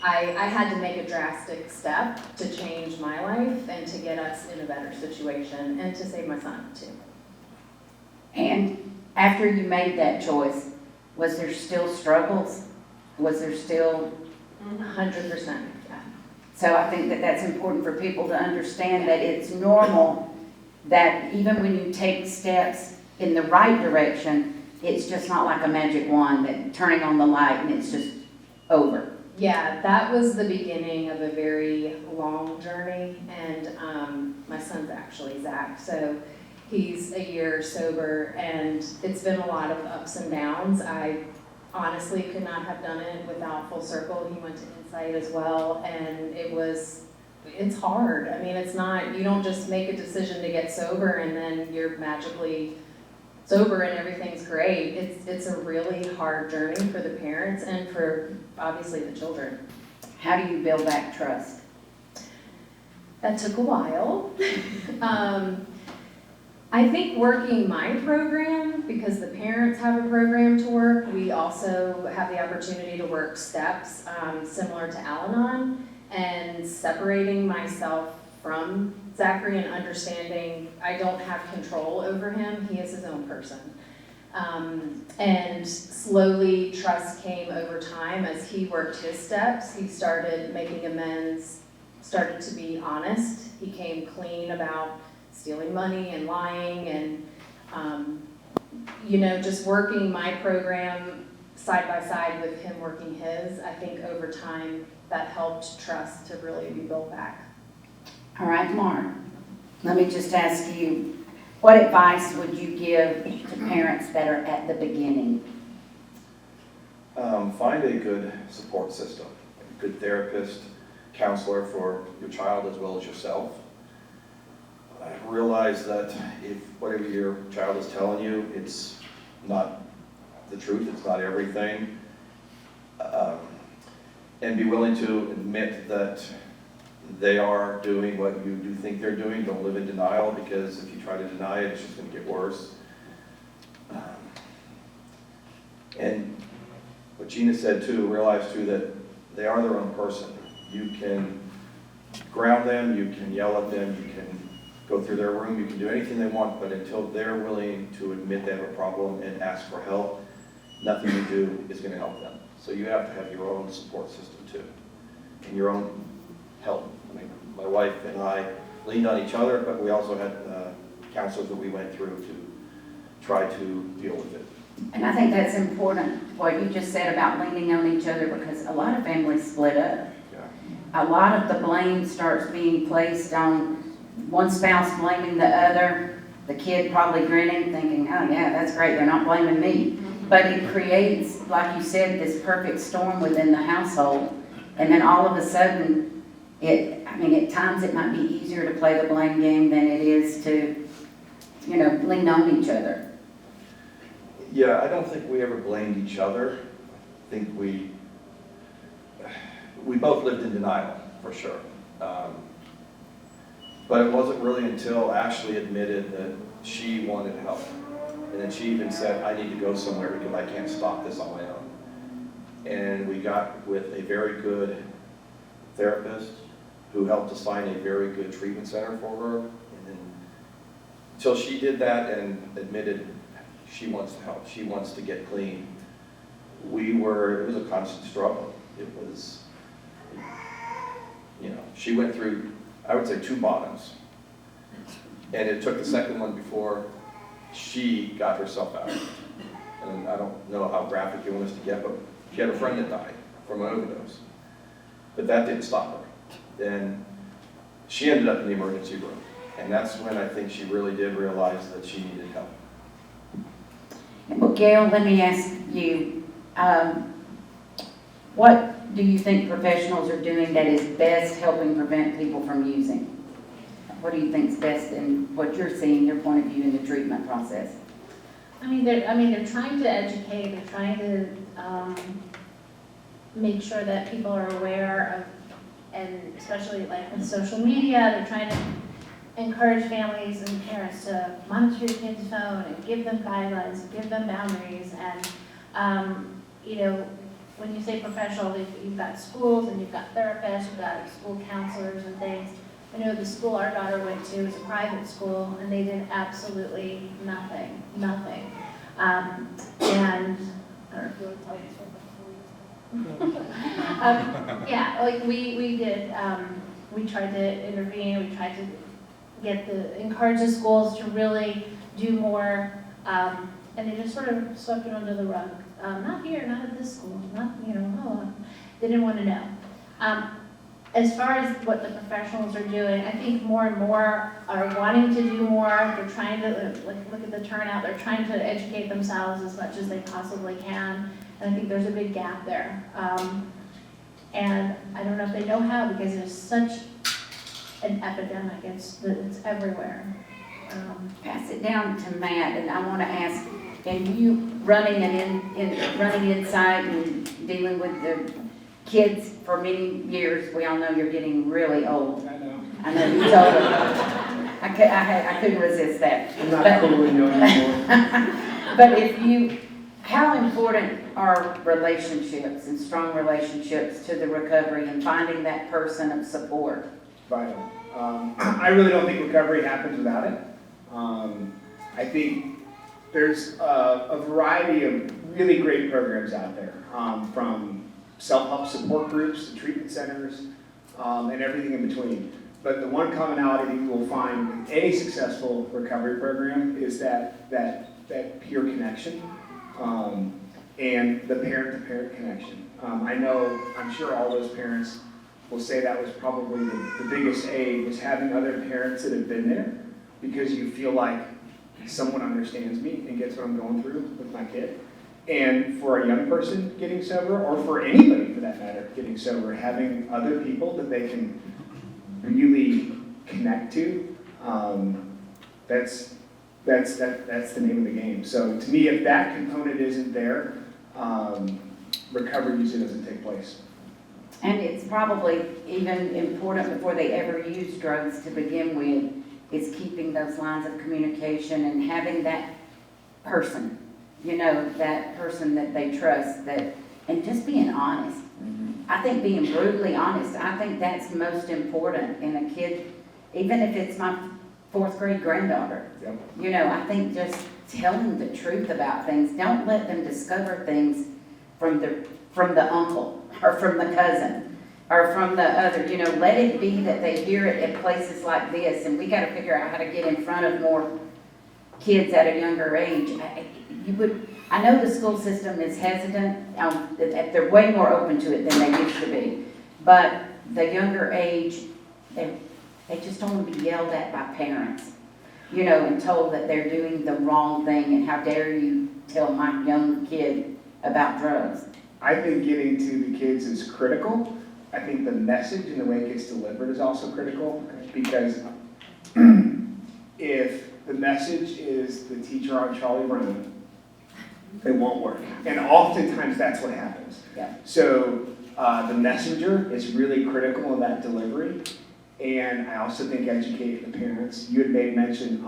I had to make a drastic step to change my life and to get us in a better situation and to save my son too. And after you made that choice, was there still struggles? Was there still? 100%, yeah. So I think that that's important for people to understand that it's normal that even when you take steps in the right direction, it's just not like a magic wand that turning on the light and it's just over. Yeah, that was the beginning of a very long journey, and my son's actually Zach, so he's a year sober, and it's been a lot of ups and downs. I honestly could not have done it without Full Circle. He went to Insight as well, and it's hard. It's not, you don't just make a decision to get sober and then you're magically sober and everything's great. It's a really hard journey for the parents and for obviously the children. How do you build back trust? That took a while. I think working my program, because the parents have a program to work, we also have the opportunity to work steps similar to Al-Anon, and separating myself from Zachary and understanding I don't have control over him. He is his own person. And slowly trust came over time as he worked his steps. He started making amends, started to be honest. He came clean about stealing money and lying and, just working my program side by side with him working his. I think over time that helped trust to really be built back. All right, Mark, let me just ask you, what advice would you give to parents that are at the beginning? Find a good support system, a good therapist, counselor for your child as well as yourself. I realize that if whatever your child is telling you, it's not the truth, it's not everything. And be willing to admit that they are doing what you do think they're doing. Don't live in denial, because if you try to deny it, it's just going to get worse. And what Gina said too, realize too that they are their own person. You can ground them, you can yell at them, you can go through their room, you can do anything they want, but until they're willing to admit they have a problem and ask for help, nothing you do is going to help them. So you have to have your own support system too, and your own help. I mean, my wife and I leaned on each other, but we also had counselors that we went through to try to deal with it. And I think that's important, what you just said about leaning on each other, because a lot of families split up. Yeah. A lot of the blame starts being placed on one spouse blaming the other, the kid probably grinning, thinking, oh yeah, that's great, they're not blaming me. But it creates, like you said, this perfect storm within the household. And then all of a sudden, at times it might be easier to play the blame game than it is to, lean on each other. Yeah, I don't think we ever blamed each other. I think we both lived in denial, for sure. But it wasn't really until Ashley admitted that she wanted help. And then she even said, I need to go somewhere because I can't stop this on my own. And we got with a very good therapist who helped us find a very good treatment center for her. And then until she did that and admitted she wants to help, she wants to get clean, it was a constant struggle. It was, she went through, I would say, 2 bottoms. And it took the second one before she got herself out. And I don't know how graphic you want us to get, but she had a friend that died from an overdose. But that didn't stop her. Then she ended up in the emergency room. And that's when I think she really did realize that she needed help. Well, Gail, let me ask you, what do you think professionals are doing that is best helping prevent people from using? What do you think is best in what you're seeing, your point of view in the treatment process? They're trying to educate, they're trying to make sure that people are aware of, and especially like with social media, they're trying to encourage families and parents to monitor your kid's phone and give them guidelines, give them boundaries, and when you say professional, you've got schools and you've got therapists, you've got school counselors and things. I know the school our daughter went to was a private school, and they did absolutely nothing. And I don't know if you want to tell this one before we did. We tried to intervene. We tried to encourage the schools to really do more, and they just sort of swept it under the rug. Not here, not at this school, they didn't want to know. As far as what the professionals are doing, I think more and more are wanting to do more. They're trying to, look at the turnout, they're trying to educate themselves as much as they possibly can. And I think there's a big gap there. And I don't know if they know how, because there's such an epidemic, it's everywhere. Pass it down to Matt, and I want to ask, and you running inside and dealing with the kids for many years, we all know you're getting really old. I know. I know you told them. I couldn't resist that. I'm not totally young anymore. But how important are relationships and strong relationships to the recovery and finding that person of support? Vital. I really don't think recovery happens without it. I think there's a variety of really great programs out there, from self-help support groups to treatment centers, and everything in between. But the one commonality you will find in any successful recovery program is that peer connection, and the parent-to-parent connection. I'm sure all those parents will say that was probably the biggest aid, was having other parents that have been there, because you feel like someone understands me and gets what I'm going through with my kid. And for a young person getting sober, or for anybody for that matter, getting sober, having other people that they can really connect to, that's the name of the game. So to me, if that component isn't there, recovery usually doesn't take place. And it's probably even important before they ever use drugs to begin with, is keeping those lines of communication and having that person, that person that they trust, and just being honest. I think being brutally honest, I think that's most important in a kid, even if it's my 4th grade granddaughter. Yep. I think just telling the truth about things, don't let them discover things from the uncle, or from the cousin, or from the other, let it be that they hear it at places like this, and we gotta figure out how to get in front of more kids at a younger age. I know the school system is hesitant, they're way more open to it than they used to be, but the younger age, they just don't want to be yelled at by parents, and told that they're doing the wrong thing, and how dare you tell my young kid about drugs. I think getting to the kids is critical. I think the message and the way it gets delivered is also critical, because if the message is the teacher on Charlie Brown, it won't work. And oftentimes that's what happens. Yeah. So the messenger is really critical in that delivery. And I also think educating the parents. You had made mention,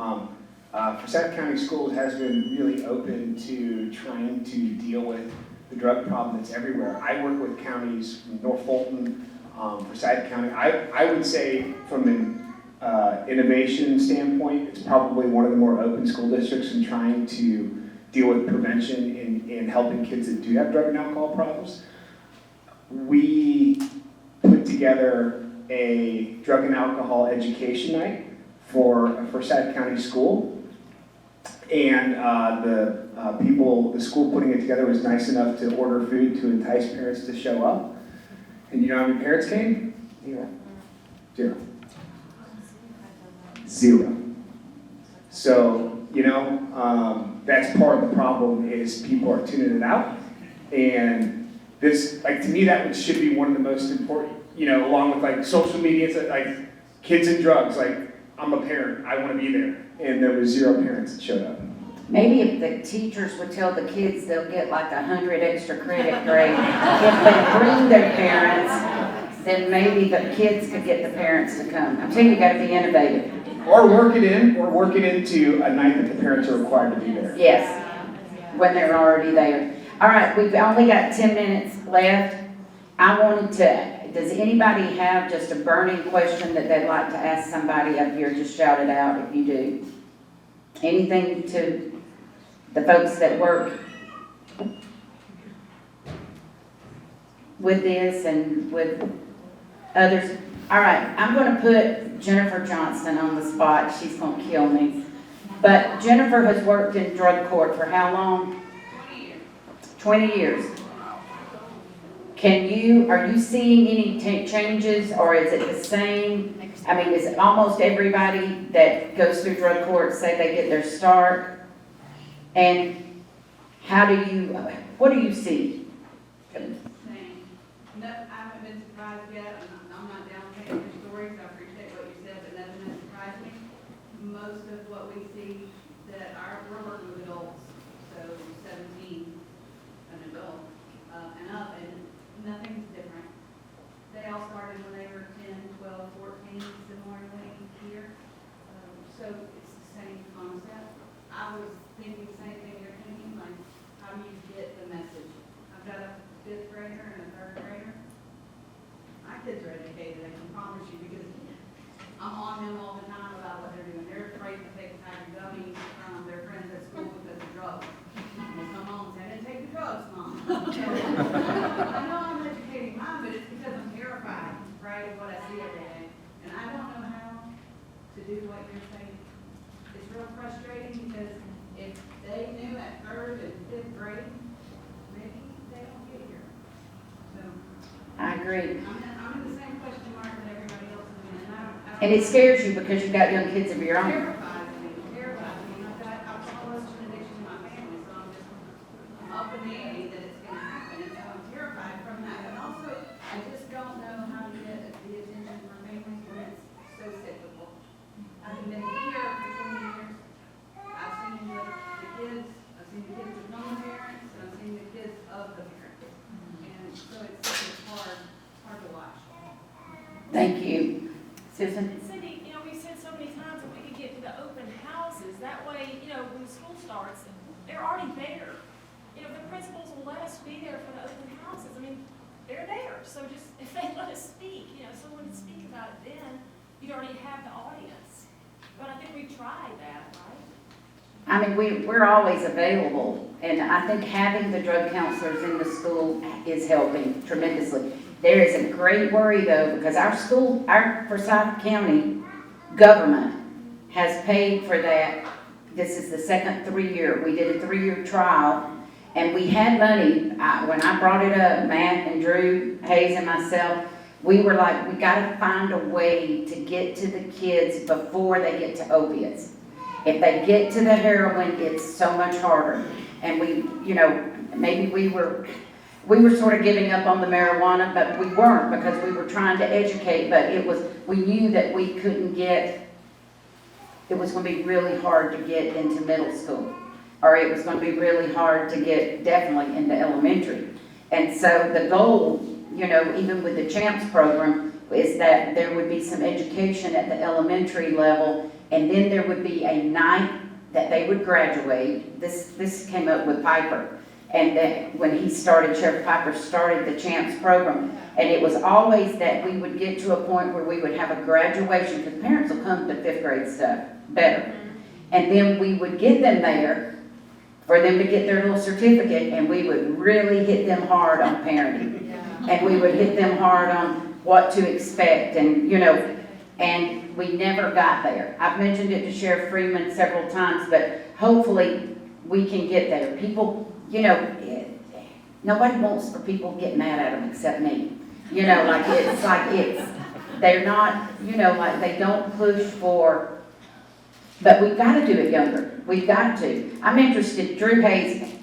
Forsyth County Schools has been really open to trying to deal with the drug problem that's everywhere. I work with counties, North Fulton, Forsyth County. I would say from an innovation standpoint, it's probably one of the more open school districts in trying to deal with prevention and helping kids that do have drug and alcohol problems. We put together a drug and alcohol education night for a Forsyth County school. And the school putting it together was nice enough to order food to entice parents to show up. And you know how many parents came? Zero. So, that's part of the problem is people are tuning it out. And this, to me, that should be one of the most important, along with social media, it's kids and drugs, I'm a parent, I want to be there. And there was 0 parents that showed up. Maybe if the teachers would tell the kids they'll get 100 extra credit grade if they bring their parents, then maybe the kids could get the parents to come. I'm telling you, you gotta be innovative. Or work it into a night that the parents are required to be there. Yes, when they're already there. All right, we've only got 10 minutes left. Does anybody have just a burning question that they'd like to ask somebody up here? Just shout it out if you do. Anything to the folks that work with this and with others? All right, I'm going to put Jennifer Johnston on the spot. She's going to kill me. But Jennifer has worked in drug court for how long? 20 years. Are you seeing any changes, or is it the same? Is it almost everybody that goes through drug court say they get their start? And what do you see? No, I haven't been surprised yet. I'm not down paying for stories. I appreciate what you said, but nothing has surprised me. Most of what we see we're working with adults, so 17, an adult, and up, and nothing's different. They all started when they were 10, 12, 14, similarly here. So it's the same concept. I was thinking the same thing you're thinking, how do you get the message? I've got a 5th grader and a 3rd grader. My kids are educated, I can promise you, because I'm on them all the time about what they're doing. They're afraid to take a pack of gummies from their friends at school because of drugs. And they come home and say, I didn't take the drugs, Mom. I know I'm educating mine, but it's because I'm terrified, right, of what I see every day. And I don't know how to do what you're saying. It's real frustrating because if they knew at 3rd and 5th grade, maybe they don't get here. So I agree. I'm in the same question mark that everybody else is in, and I don't. And it scares you because you've got young kids of your own. Terrifies me. I've got alcoholism and addiction in my family, so I'm up nanny that it's gonna happen, and so I'm terrified from that. And also, I just don't know how to get the attention for families when it's so cyclical. I've been here for 20 years. I've seen the kids with no parents, and I've seen the kids of the parents. And so it's hard to watch. Thank you. Susan? And Cindy, we've said so many times that we could get to the open houses, that way, when school starts, they're already there. The principals will let us be there for the open houses, they're there, so just, if they let us speak, someone to speak about it then, you'd already have the audience. But I think we tried that, right? We're always available, and I think having the drug counselors in the school is helping tremendously. There is a great worry though, because our Forsyth County government has paid for that. This is the second 3-year. We did a 3-year trial, and we had money. When I brought it up, Matt and Drew Hayes and myself, we were like, we gotta find a way to get to the kids before they get to opiates. If they get to the heroin, it's so much harder. And maybe we were sort of giving up on the marijuana, but we weren't, because we were trying to educate, but we knew that we couldn't it was going to be really hard to get into middle school, or it was going to be really hard to get definitely into elementary. And so the goal, even with the CHAMPS program, is that there would be some education at the elementary level, and then there would be a night that they would graduate. This came up with Piper. And that when Sheriff Piper started the CHAMPS program, and it was always that we would get to a point where we would have a graduation, because parents will come to 5th grade stuff better. And then we would get them there for them to get their little certificate, and we would really hit them hard on parenting. And we would hit them hard on what to expect, and and we never got there. I've mentioned it to Sheriff Freeman several times, but hopefully we can get there. People, nobody wants for people to get mad at them except me. They're not, they don't push for, but we've got to do it younger. We've got to. I'm interested, Drew Hayes,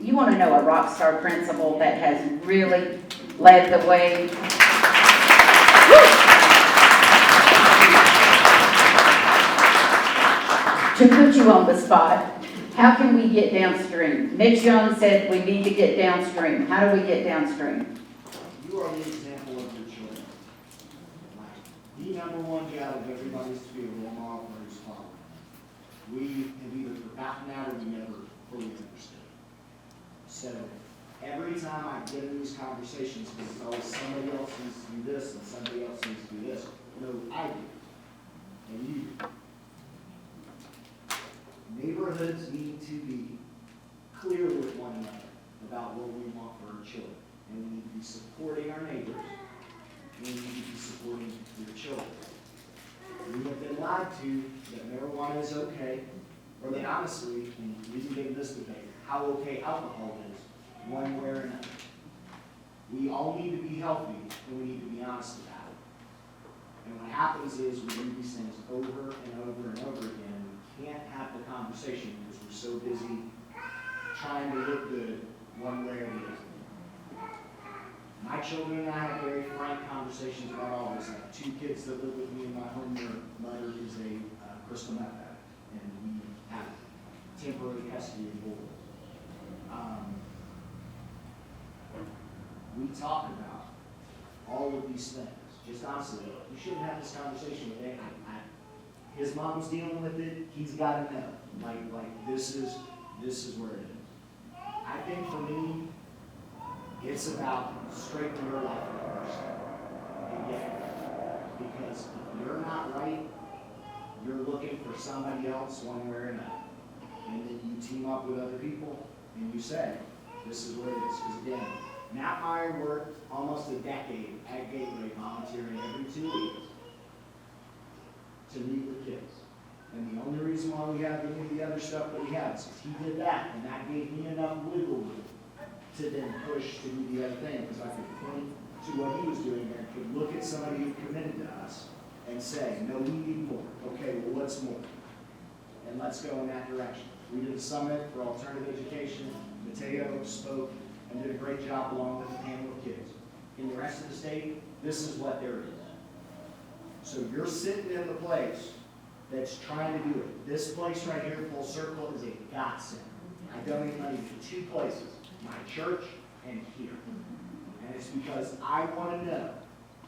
you want to know a rock star principal that has really led the way. To put you on the spot, how can we get downstream? Mitch Young said we need to get downstream. How do we get downstream? You are the example of your children. The number one job of everybody is to be a role model for his father. We have either forgotten that or we never fully understood. So every time I get in these conversations, because it's always somebody else needs to do this and somebody else needs to do this. No, I do. And you do. Neighborhoods need to be clear with one another about what we want for our children. And we need to be supporting our neighbors. And we need to be supporting your children. We have been lied to that marijuana is okay, or that honestly, and we can get in this debate, how okay alcohol is, one way or another. We all need to be healthy, and we need to be honest about it. And what happens is we do these things over and over and over again. Can't have the conversation because we're so busy trying to look good one way or the other. My children and I have very frank conversations about all this. I have 2 kids that live with me in my home. Their mother is a crystal meth addict, and we have temporary custody of both. We talk about all of these things. Just honestly, you shouldn't have this conversation with Andy. His mom's dealing with it. He's got to know. Like this is where it is. I think for me, it's about straightening your life out first. Again, because if you're not right, you're looking for somebody else one way or another. And then you team up with other people and you say, this is what it is. Because again, Matt Meyer worked almost a decade at Gateway volunteering every 2 weeks to meet with kids. And the only reason why we have any of the other stuff that we have is because he did that, and that gave me enough wiggle room to then push to do the other thing, because I could point to what he was doing there, could look at somebody who committed to us and say, no, we need more. Okay, well, what's more? And let's go in that direction. We did a summit for alternative education. Mateo spoke and did a great job along with a panel of kids. In the rest of the state, this is what there is. So you're sitting in the place that's trying to do it. This place right here, Full Circle, is a godsend. I donate money to two places, my church and here. And it's because I want to know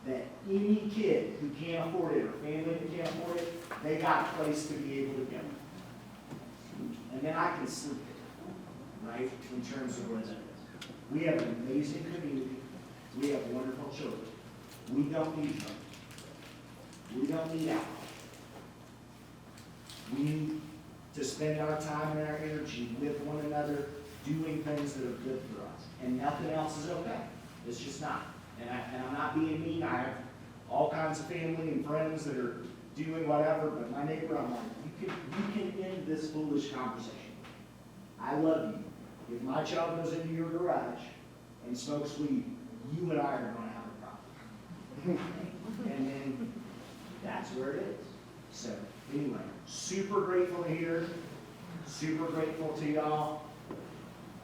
that any kid who can't afford it or family that can't afford it, they got a place to be able to go. And then I can sleep it, right, in terms of where that is. We have an amazing community. We have wonderful children. We don't need drugs. We don't need alcohol. We need to spend our time and our energy with one another, doing things that are good for us. And nothing else is okay. It's just not. And I'm not being mean. I have all kinds of family and friends that are doing whatever, but my neighbor, I'm like, you can end this foolish conversation. I love you. If my child goes into your garage and smokes weed, you and I are going to have a problem. And then that's where it is. So anyway, super grateful to hear. Super grateful to y'all.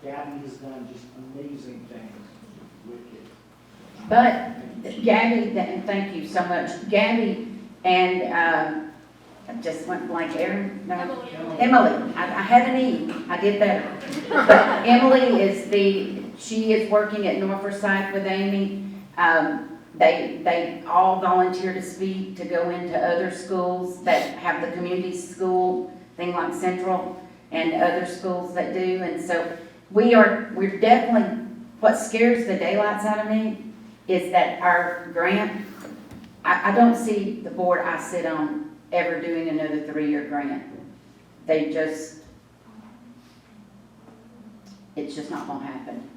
Gabby has done just amazing things with kids. But Gabby, thank you so much. Gabby and, I just went blank, Erin? No. Emily. I had an E. I did better. But Emily she is working at North Forsyth with Amy. They all volunteer to speak, to go into other schools that have the community school, thing like Central, and other schools that do. And so we're definitely, what scares the daylights out of me is that our grant, I don't see the board I sit on ever doing another 3-year grant. It's just not gonna happen.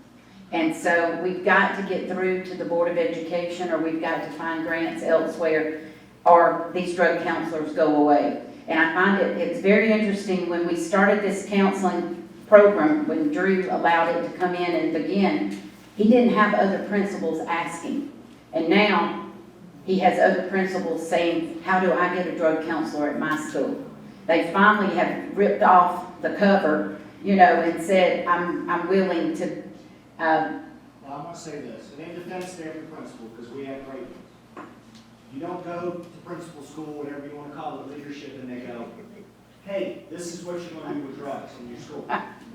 And so we've got to get through to the Board of Education, or we've got to find grants elsewhere, or these drug counselors go away. And I find it's very interesting when we started this counseling program, when Drew allowed it to come in and begin, he didn't have other principals asking. And now he has other principals saying, how do I get a drug counselor at my school? They finally have ripped off the cover, and said, I'm willing to. Well, I'm going to say this, and in defense to every principal, because we have great ones. You don't go to principal school, whatever you want to call it, leadership, and they go, hey, this is what you're going to do with drugs in your school.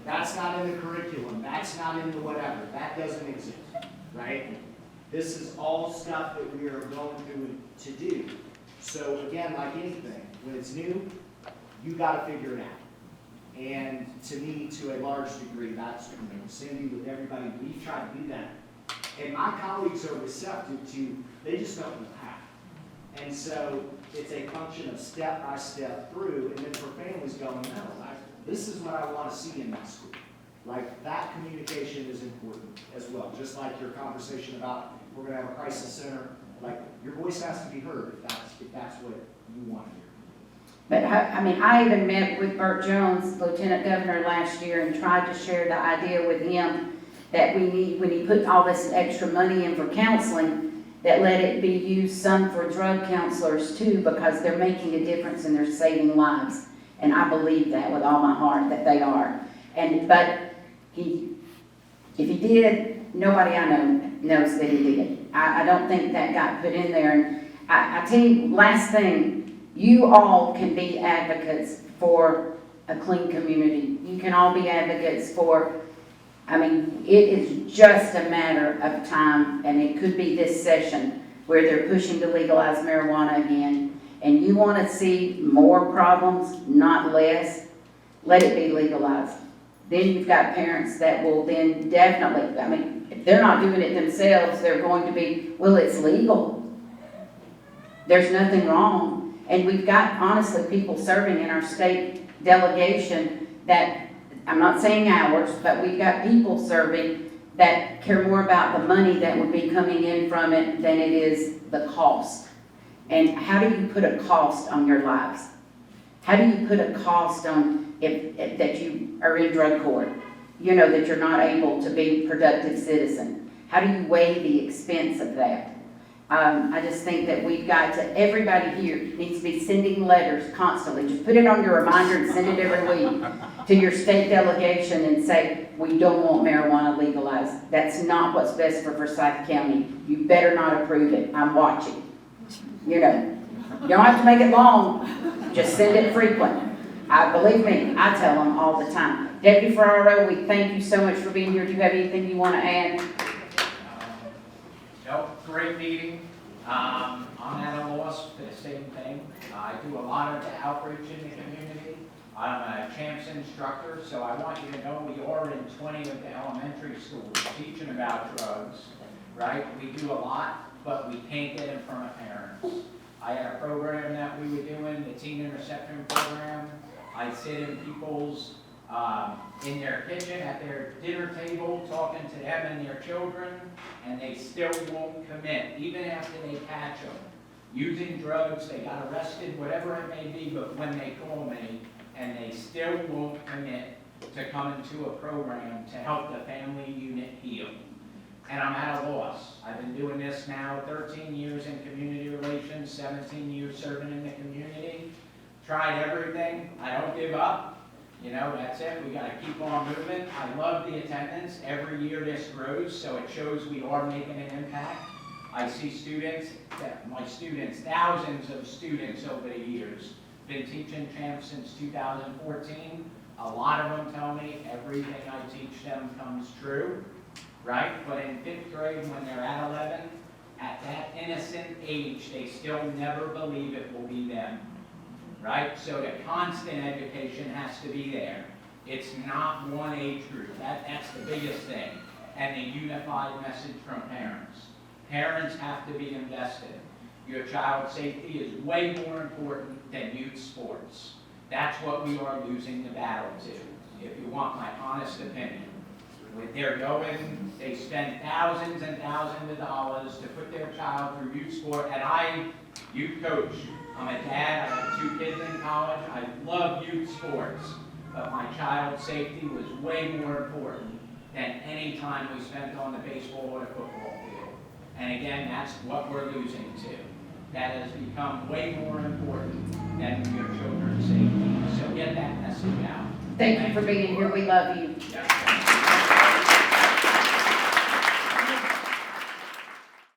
That's not in the curriculum. That's not in the whatever. That doesn't exist, right? This is all stuff that we are going through to do. So again, like anything, when it's new, you got to figure it out. And to me, to a large degree, that's Cindy with everybody. We've tried to do that. And my colleagues are receptive to, they just don't know how. And so it's a function of step by step through, and then for families going, no, this is what I want to see in my school. Like, that communication is important as well. Just like your conversation about, we're going to have a crisis center, like, your voice has to be heard if that's what you want to hear. But I even met with Burt Jones, Lieutenant Governor, last year and tried to share the idea with him that we need, when he put all this extra money in for counseling, that let it be used some for drug counselors too, because they're making a difference and they're saving lives. And I believe that with all my heart that they are. But if he did, nobody I know knows that he did. I don't think that got put in there. And I tell you, last thing, you all can be advocates for a clean community. You can all be advocates for, it is just a matter of time, and it could be this session where they're pushing to legalize marijuana again, and you want to see more problems, not less, let it be legalized. Then you've got parents that will then definitely, if they're not doing it themselves, they're going to be, well, it's legal. There's nothing wrong. And we've got, honestly, people serving in our state delegation that, I'm not saying ours, but we've got people serving that care more about the money that would be coming in from it than it is the cost. And how do you put a cost on your lives? How do you put a cost on if that you are in drug court? That you're not able to be a productive citizen. How do you weigh the expense of that? I just think that we've got to, everybody here needs to be sending letters constantly. Just put it on your reminder and send it every week to your state delegation and say, we don't want marijuana legalized. That's not what's best for Forsyth County. You better not approve it. I'm watching. You know, you don't have to make it long. Just send it frequent. Believe me, I tell them all the time. Deputy Ferraro, we thank you so much for being here. Do you have anything you want to add? Nope, great meeting. I'm at a loss for the same thing. I do a lot of the outreach in the community. I'm a CHAMPS instructor, so I want you to know we are in 20 of the elementary schools teaching about drugs, right? We do a lot, but we can't get in front of parents. I had a program that we were doing, the teen interception program. I sit in people's, in their kitchen, at their dinner table, talking to them and their children, and they still won't commit, even after they catch them using drugs, they got arrested, whatever it may be, but when they call me, and they still won't commit to coming to a program to help the family unit heal. And I'm at a loss. I've been doing this now 13 years in community relations, 17 years serving in the community. Tried everything. I don't give up. You know, that's it. We got to keep on moving. I love the attendance. Every year this grows, so it shows we are making an impact. I see students, my students, thousands of students over the years. Been teaching CHAMPS since 2014. A lot of them tell me everything I teach them comes true, right? But in 5th grade, when they're at 11, at that innocent age, they still never believe it will be them, right? So the constant education has to be there. It's not one age group. That's the biggest thing. And the unified message from parents. Parents have to be invested. Your child's safety is way more important than youth sports. That's what we are losing the battle to, if you want my honest opinion. When they're going, they spend thousands and thousands of dollars to put their child through youth sport, and I youth coach. I'm a dad, I have 2 kids in college, I love youth sports, but my child's safety was way more important than any time we spent on the baseball or the football field. And again, that's what we're losing to. That has become way more important than your children's safety. So get that message out. Thank you for being here. We love you. Yeah.